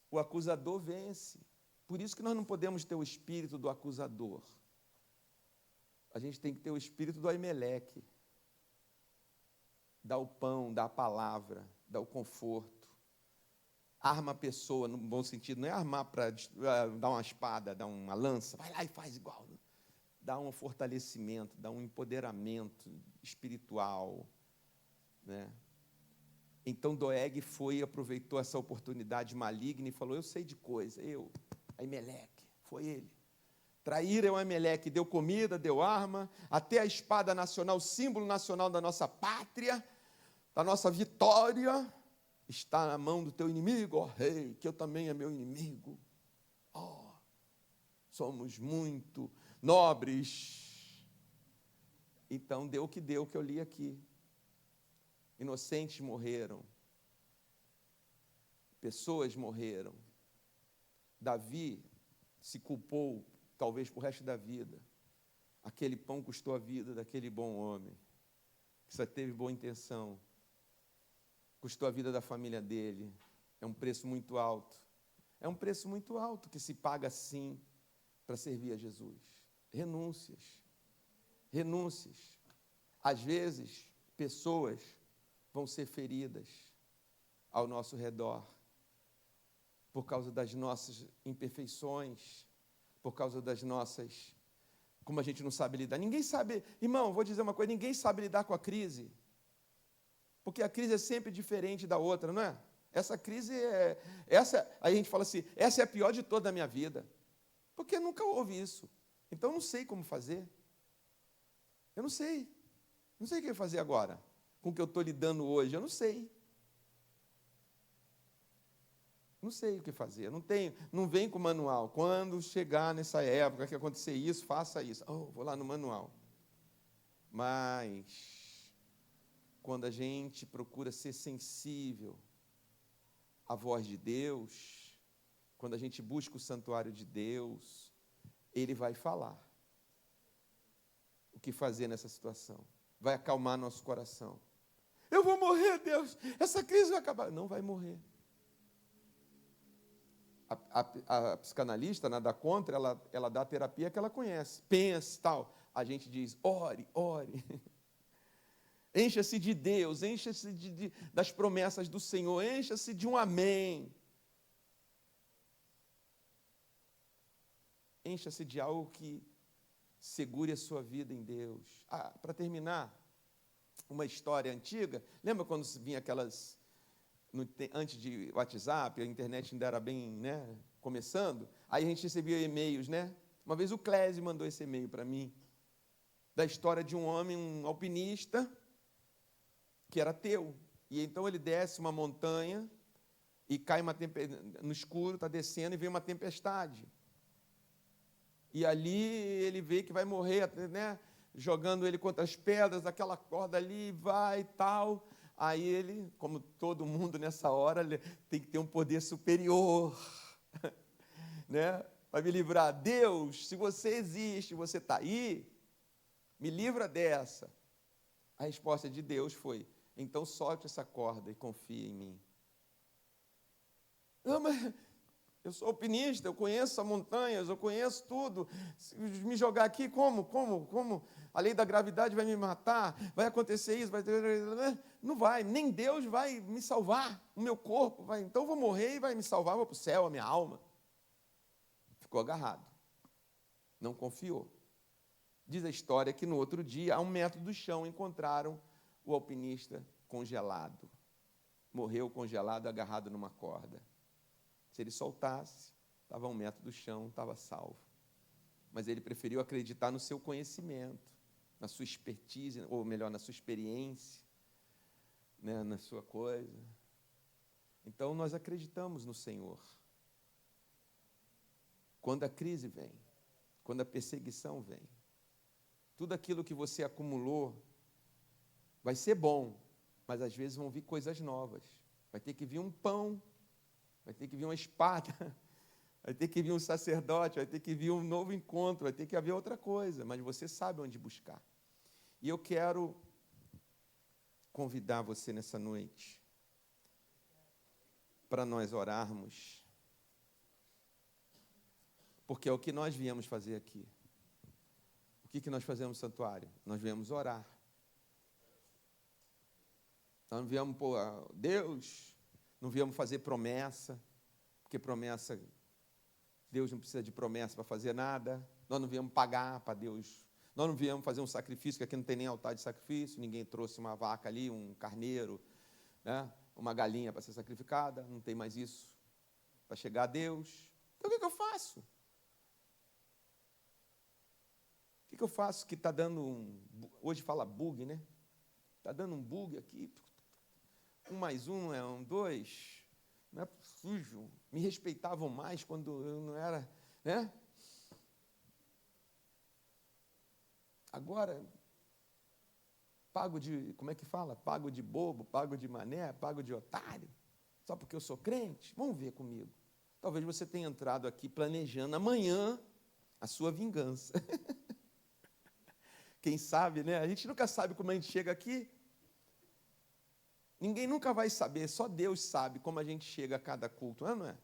o acusador vence. Por isso que nós não podemos ter o espírito do acusador. A gente tem que ter o espírito do Aimeleque. Dá o pão, dá a palavra, dá o conforto. Arma a pessoa, no bom sentido, não é armar para dar uma espada, dar uma lança, vai lá e faz igual. Né? Dá um fortalecimento, dá um empoderamento espiritual. Né? Então Doeg aproveitou essa oportunidade maligna e falou, eu sei de coisa, Aimeleque, foi ele. Trair é o Aimeleque, deu comida, deu arma, até a espada nacional, símbolo nacional da nossa pátria, da nossa vitória, está na mão do teu inimigo, ó rei, que eu também é meu inimigo. Somos muito nobres. Então, deu o que eu li aqui. Inocentes morreram. Pessoas morreram. Davi se culpou, talvez, por resto da vida. Aquele pão custou a vida daquele bom homem, que só teve boa intenção. Custou a vida da família dele. É um preço muito alto. É um preço muito alto que se paga assim para servir a Jesus. Renúncias. Renúncias. Às vezes, pessoas vão ser feridas ao nosso redor por causa das nossas imperfeições, por causa das nossas... Como a gente não sabe lidar. Ninguém sabe... Irmão, vou dizer uma coisa, ninguém sabe lidar com a crise. Porque a crise é sempre diferente da outra, não é? Essa crise aí a gente fala assim, essa é a pior de toda a minha vida. Porque nunca houve isso. Então, eu não sei como fazer. Eu não sei. Não sei o que fazer agora. Com o que eu estou lidando hoje, eu não sei. Não sei o que fazer. Não vem com manual. Quando chegar nessa época que acontecer isso, faça isso. Vou lá no manual. Mas quando a gente procura ser sensível à voz de Deus, quando a gente busca o santuário de Deus, Ele vai falar o que fazer nessa situação, vai acalmar nosso coração. Eu vou morrer, Deus, essa crise vai acabar. Não vai morrer. A psicanalista, nada contra, ela dá a terapia que ela conhece, pense, tal. A gente diz, ore, ore. Encha-se de Deus, encha-se das promessas do Senhor, encha-se de um amém. Encha-se de algo que segure a sua vida em Deus. Para terminar, uma história antiga, lembra quando vinha aquelas, antes de WhatsApp, a internet ainda era bem, né, começando, aí a gente recebia e-mails, né? Uma vez o Clésio mandou esse e-mail para mim, da história de um homem, um alpinista, que era ateu, e então ele desce uma montanha e cai no escuro, está descendo e vem uma tempestade. E ali ele vê que vai morrer, né? Jogando ele contra as pedras, aquela corda ali, vai e tal. Aí ele, como todo mundo nessa hora, tem que ter um poder superior, né? Para me livrar. Deus, se você existe, você está aí, me livra dessa. A resposta de Deus foi, então solte essa corda e confie em mim. Não, mas eu sou alpinista, eu conheço as montanhas, eu conheço tudo. Se me jogar aqui, como? A lei da gravidade vai me matar, vai acontecer isso, não vai, nem Deus vai me salvar, o meu corpo vai, então eu vou morrer e vai me salvar, vou para o céu, a minha alma. Ficou agarrado, não confiou. Diz a história que no outro dia, a 1 metro do chão, encontraram o alpinista congelado. Morreu congelado, agarrado numa corda. Se ele soltasse, estava a 1 metro do chão, estava salvo. Mas ele preferiu acreditar no seu conhecimento, na sua expertise, ou melhor, na sua experiência, né, na sua coisa. Então, nós acreditamos no Senhor. Quando a crise vem, quando a perseguição vem, tudo aquilo que você acumulou vai ser bom, mas às vezes vão vir coisas novas. Vai ter que vir um pão, vai ter que vir uma espada, vai ter que vir um sacerdote, vai ter que vir um novo encontro, vai ter que haver outra coisa, mas você sabe onde buscar. E eu quero convidar você nessa noite para nós orarmos, porque é o que nós viemos fazer aqui. O que nós fazemos no santuário? Nós viemos orar. Nós não viemos pôr Deus, não viemos fazer promessa, porque promessa, Deus não precisa de promessa para fazer nada. Nós não viemos pagar para Deus. Nós não viemos fazer um sacrifício, que aqui não tem nem altar de sacrifício, ninguém trouxe uma vaca ali, um carneiro, né? Uma galinha para ser sacrificada, não tem mais isso para chegar a Deus. Então o que eu faço? O que eu faço que está dando hoje fala bug, né? Está dando um bug aqui, 1 mais 1 é 2, não é possível. Me respeitavam mais quando eu não era, né? Agora, pago de, como é que fala? Pago de bobo, pago de mané, pago de otário, só porque eu sou crente? Vamos ver comigo. Talvez você tenha entrado aqui planejando amanhã a sua vingança. Quem sabe, né? A gente nunca sabe como a gente chega aqui. Ninguém nunca vai saber, só Deus sabe como a gente chega a cada culto, não é?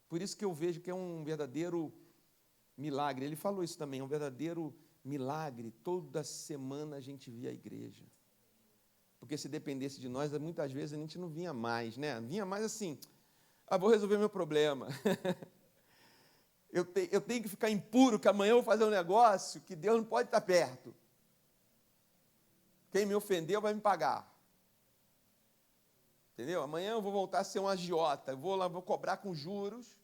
Por isso que eu vejo que é um verdadeiro milagre. Ele falou isso também, é um verdadeiro milagre. Toda semana a gente via a igreja. Porque se dependesse de nós, muitas vezes a gente não vinha mais, né? Vinha mais assim, vou resolver meu problema. Eu tenho que ficar impuro, que amanhã eu vou fazer um negócio que Deus não pode estar perto. Quem me ofendeu vai me pagar. Entendeu? Amanhã eu vou voltar a ser um agiota, eu vou cobrar com juros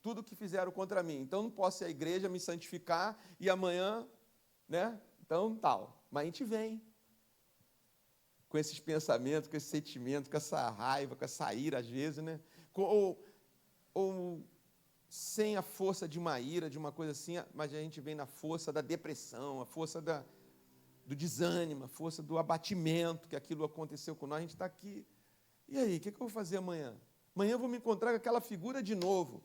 tudo que fizeram contra mim. Então não posso ir à igreja, me santificar e amanhã, né? Então tal. Mas a gente vem com esses pensamentos, com esse sentimento, com essa raiva, com essa ira às vezes, né? Ou sem a força de uma ira, de uma coisa assim, mas a gente vem na força da depressão, a força do desânimo, a força do abatimento, que aquilo aconteceu com nós. A gente está aqui. E aí, o que eu vou fazer amanhã? Amanhã eu vou me encontrar com aquela figura de novo.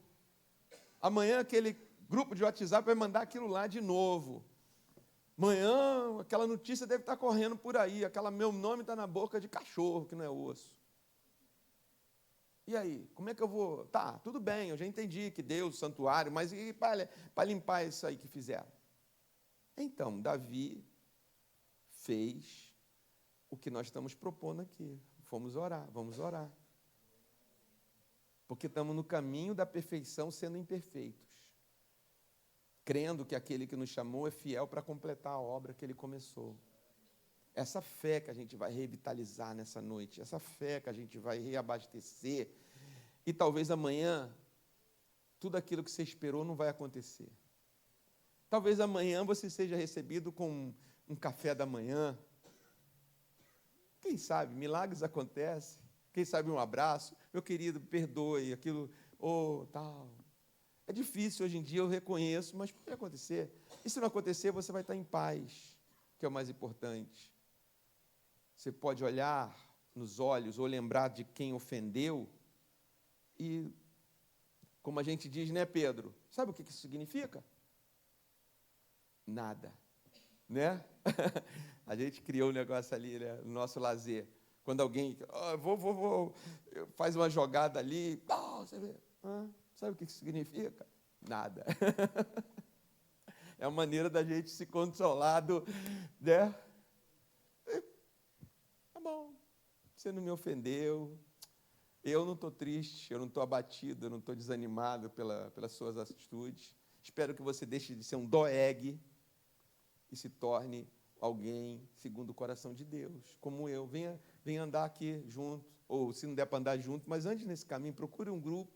Amanhã aquele grupo de WhatsApp vai mandar aquilo lá de novo. Amanhã aquela notícia deve estar correndo por aí, meu nome está na boca de cachorro, que não é osso. E aí, como é que eu vou? Tá, tudo bem, eu já entendi que Deus, santuário, mas e para limpar isso aí que fizeram? Então, Davi fez o que nós estamos propondo aqui. Vamos orar. Porque estamos no caminho da perfeição sendo imperfeitos. Crendo que aquele que nos chamou é fiel para completar a obra que ele começou. Essa fé que a gente vai revitalizar nessa noite, essa fé que a gente vai reabastecer, e talvez amanhã, tudo aquilo que você esperou não vai acontecer. Talvez amanhã você seja recebido com um café da manhã. Quem sabe, milagres acontecem. Quem sabe um abraço, meu querido, perdoe, aquilo, tal. É difícil hoje em dia, eu reconheço, mas pode acontecer. E se não acontecer, você vai estar em paz, que é o mais importante. Você pode olhar nos olhos ou lembrar de quem ofendeu e, como a gente diz, né, Pedro? Sabe o que isso significa? Nada, né? A gente criou um negócio ali, né, no nosso lazer. Quando alguém faz uma jogada ali, você vê, sabe o que isso significa? Nada. É a maneira da gente se consolar, né? Tá bom, você não me ofendeu, eu não estou triste, eu não estou abatido, eu não estou desanimado pelas suas atitudes. Espero que você deixe de ser um doeg e se torne alguém segundo o coração de Deus, como eu. Venha andar aqui junto, ou se não der para andar junto, mas antes nesse caminho, procure um grupo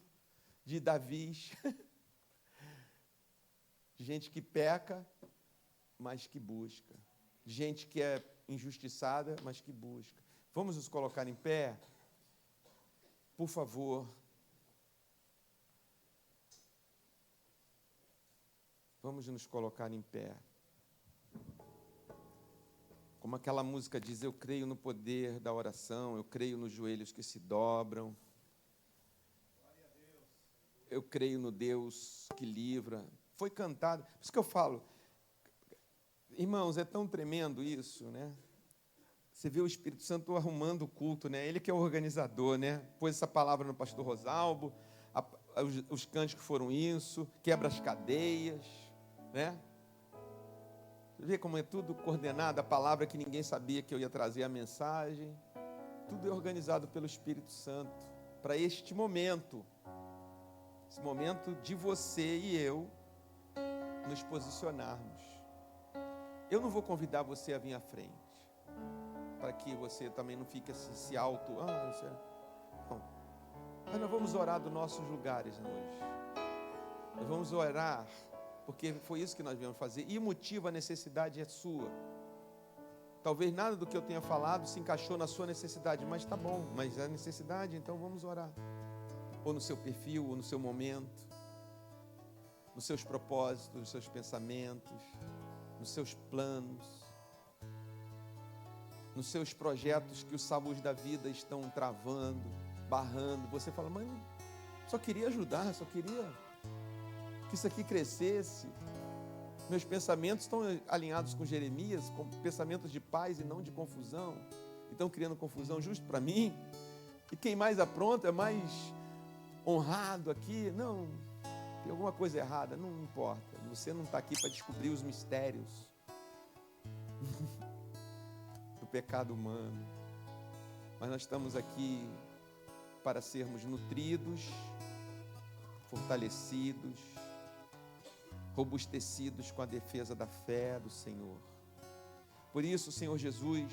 de Davis, gente que peca, mas que busca, gente que é injustiçada, mas que busca. Vamos nos colocar em pé? Por favor. Vamos nos colocar em pé. Como aquela música diz, eu creio no poder da oração, eu creio nos joelhos que se dobram. Eu creio no Deus que livra. Foi cantado. Por isso que eu falo, irmãos, é tão tremendo isso, né? Você vê o Espírito Santo arrumando o culto, né? Ele que é o organizador, né? Pôs essa palavra no pastor Rosalbo, os cânticos foram isso, quebra as cadeias, né? Você vê como é tudo coordenado, a palavra que ninguém sabia que eu ia trazer a mensagem. Tudo é organizado pelo Espírito Santo para este momento. Esse momento de você e eu nos posicionarmos. Eu não vou convidar você a vir à frente, para que você também não fique assim, se auto... Não. Mas nós vamos orar dos nossos lugares hoje. Nós vamos orar, porque foi isso que nós viemos fazer. E o motivo, a necessidade é sua. Talvez nada do que eu tenha falado se encaixou na sua necessidade, mas está bom. Mas é necessidade, então vamos orar. Ou no seu perfil, ou no seu momento, nos seus propósitos, nos seus pensamentos, nos seus planos, nos seus projetos que os sabores da vida estão travando, barrando. Você fala, mas só queria ajudar, só queria que isso aqui crescesse. Meus pensamentos estão alinhados com Jeremias, com pensamentos de paz e não de confusão. Estão criando confusão justo para mim. E quem mais apronta é mais honrado aqui. Não, tem alguma coisa errada, não importa. Você não está aqui para descobrir os mistérios do pecado humano. Mas nós estamos aqui para sermos nutridos, fortalecidos, robustecidos com a defesa da fé do Senhor. Por isso, Senhor Jesus,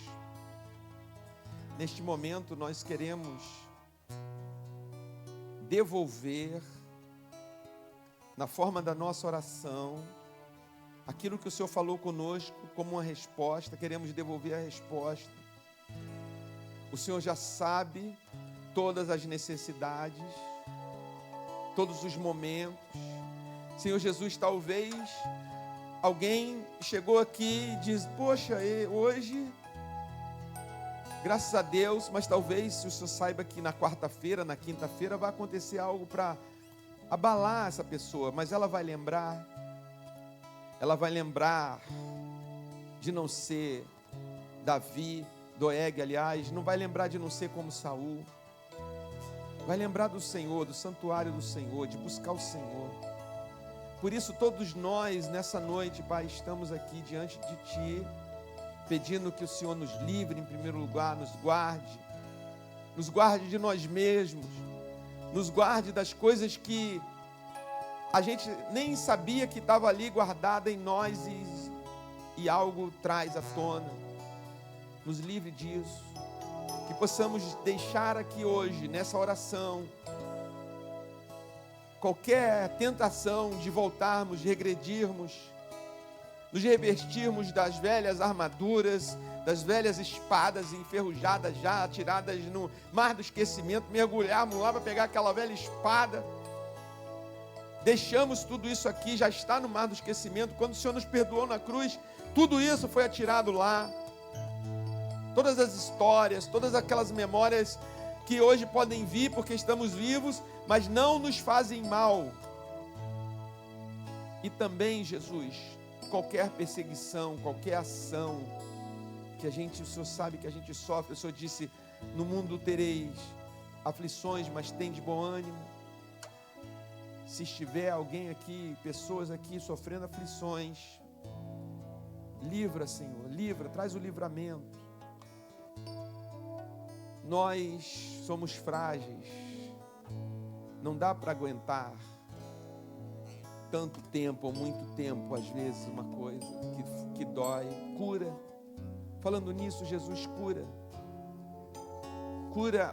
neste momento nós queremos devolver, na forma da nossa oração, aquilo que o Senhor falou conosco como uma resposta. Queremos devolver a resposta. O Senhor já sabe todas as necessidades, todos os momentos. Senhor Jesus, talvez alguém chegou aqui e diz: poxa, hoje, graças a Deus, mas talvez se o senhor saiba que na quarta-feira, na quinta-feira vai acontecer algo para abalar essa pessoa, mas ela vai lembrar de não ser Davi, Doeg, aliás, não vai lembrar de não ser como Saul, vai lembrar do Senhor, do santuário do Senhor, de buscar o Senhor. Por isso todos nós nessa noite, Pai, estamos aqui diante de Ti, pedindo que o Senhor nos livre em primeiro lugar, nos guarde de nós mesmos, nos guarde das coisas que a gente nem sabia que estava ali guardada em nós e algo traz à tona. Nos livre disso, que possamos deixar aqui hoje, nessa oração, qualquer tentação de voltarmos, regredirmos, nos revestirmos das velhas armaduras, das velhas espadas enferrujadas já, atiradas no mar do esquecimento, mergulharmos lá para pegar aquela velha espada, deixamos tudo isso aqui, já está no mar do esquecimento. Quando o Senhor nos perdoou na cruz, tudo isso foi atirado lá, todas as histórias, todas aquelas memórias que hoje podem vir porque estamos vivos, mas não nos fazem mal. E também, Jesus, qualquer perseguição, qualquer ação que o Senhor sabe que a gente sofre. O Senhor disse: no mundo tereis aflições, mas tende bom ânimo. Se estiver alguém aqui, pessoas aqui sofrendo aflições, livra, Senhor, livra, traz o livramento. Nós somos frágeis, não dá para aguentar tanto tempo ou muito tempo, às vezes, uma coisa que dói. Cura. Falando nisso, Jesus cura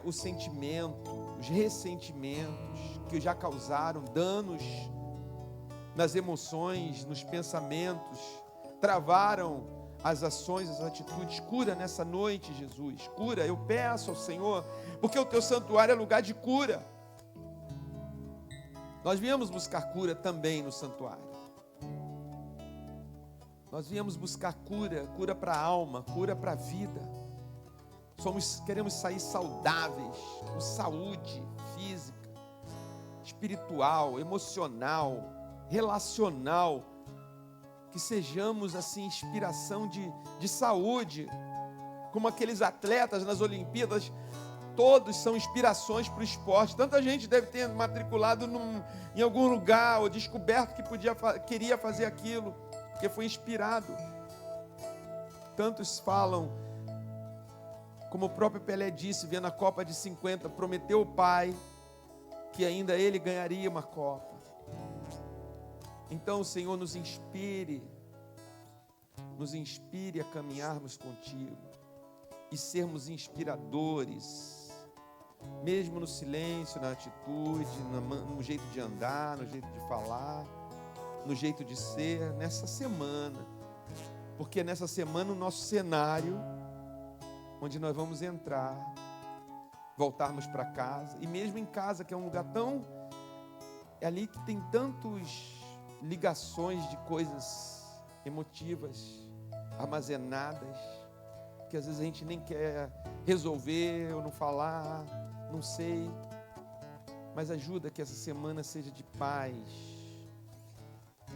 o sentimento, os ressentimentos que já causaram danos nas emoções, nos pensamentos, travaram as ações, as atitudes. Cura nessa noite, Jesus, cura. Eu peço ao Senhor, porque o teu santuário é lugar de cura. Nós viemos buscar cura também no santuário. Nós viemos buscar cura para a alma, cura para a vida. Queremos sair saudáveis, com saúde física, espiritual, emocional, relacional. Que sejamos assim inspiração de saúde, como aqueles atletas nas Olimpíadas, todos são inspirações para o esporte. Tanta gente deve ter matriculado em algum lugar, ou descoberto que queria fazer aquilo, porque foi inspirado. Tantos falam, como o próprio Pelé disse, vendo a Copa de 50, prometeu ao pai que ainda ele ganharia uma Copa. Então o Senhor nos inspire a caminharmos contigo e sermos inspiradores, mesmo no silêncio, na atitude, no jeito de andar, no jeito de falar, no jeito de ser, nessa semana, porque nessa semana o nosso cenário, onde nós vamos entrar, voltarmos para casa, e mesmo em casa, que é um lugar é ali que tem tantos ligações de coisas emotivas armazenadas, que às vezes a gente nem quer resolver ou não falar, não sei, mas ajuda que essa semana seja de paz,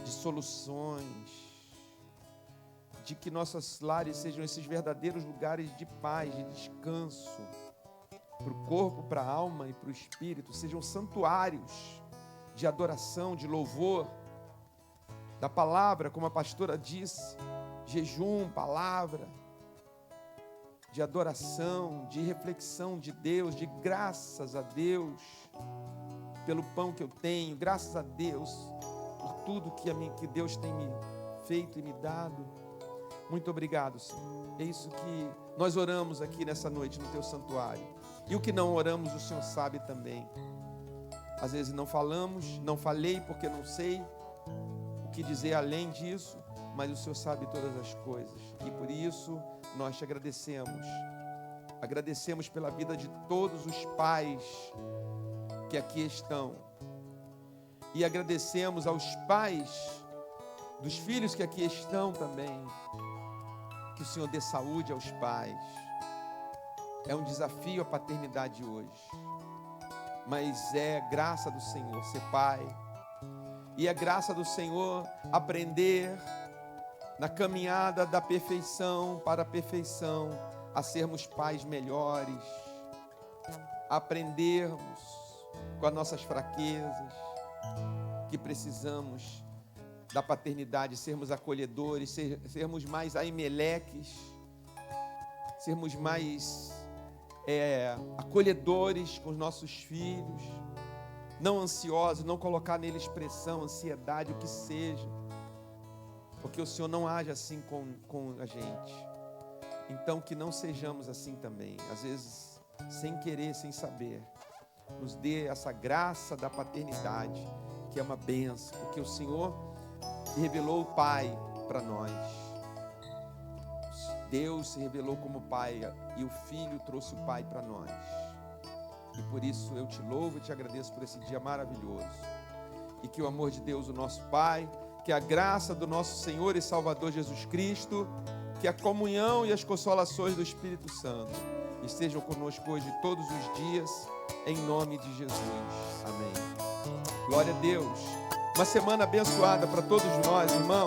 de soluções, de que nossos lares sejam esses verdadeiros lugares de paz, de descanso, para o corpo, para a alma e para o espírito, sejam santuários de adoração, de louvor, da palavra, como a pastora disse, jejum, palavra, de adoração, de reflexão de Deus, de graças a Deus pelo pão que eu tenho, graças a Deus por tudo que Deus tem me feito e me dado. Muito obrigado, Senhor. É isso que nós oramos aqui nessa noite no teu santuário. E o que não oramos, o Senhor sabe também. Às vezes não falei porque não sei o que dizer além disso, mas o Senhor sabe todas as coisas. E por isso nós te agradecemos. Agradecemos pela vida de todos os pais que aqui estão. E agradecemos aos pais dos filhos que aqui estão também, que o Senhor dê saúde aos pais. É um desafio a paternidade hoje, mas é graça do Senhor ser pai, e é graça do Senhor aprender na caminhada da perfeição para a perfeição, a sermos pais melhores, aprendermos com as nossas fraquezas, que precisamos da paternidade, sermos acolhedores, sermos mais aimeleques, sermos mais acolhedores com os nossos filhos, não ansiosos, não colocar neles pressão, ansiedade, o que seja, porque o Senhor não age assim com a gente. Então que não sejamos assim também, às vezes sem querer, sem saber. Nos dê essa graça da paternidade, que é uma bênção, porque o Senhor revelou o Pai para nós. Deus se revelou como Pai e o Filho trouxe o Pai para nós. E por isso eu te louvo e te agradeço por esse dia maravilhoso. E que o amor de Deus, o nosso Pai, que a graça do nosso Senhor e Salvador Jesus Cristo, que a comunhão e as consolações do Espírito Santo estejam conosco hoje todos os dias, em nome de Jesus. Amém. Glória a Deus. Uma semana abençoada para todos nós, irmãos.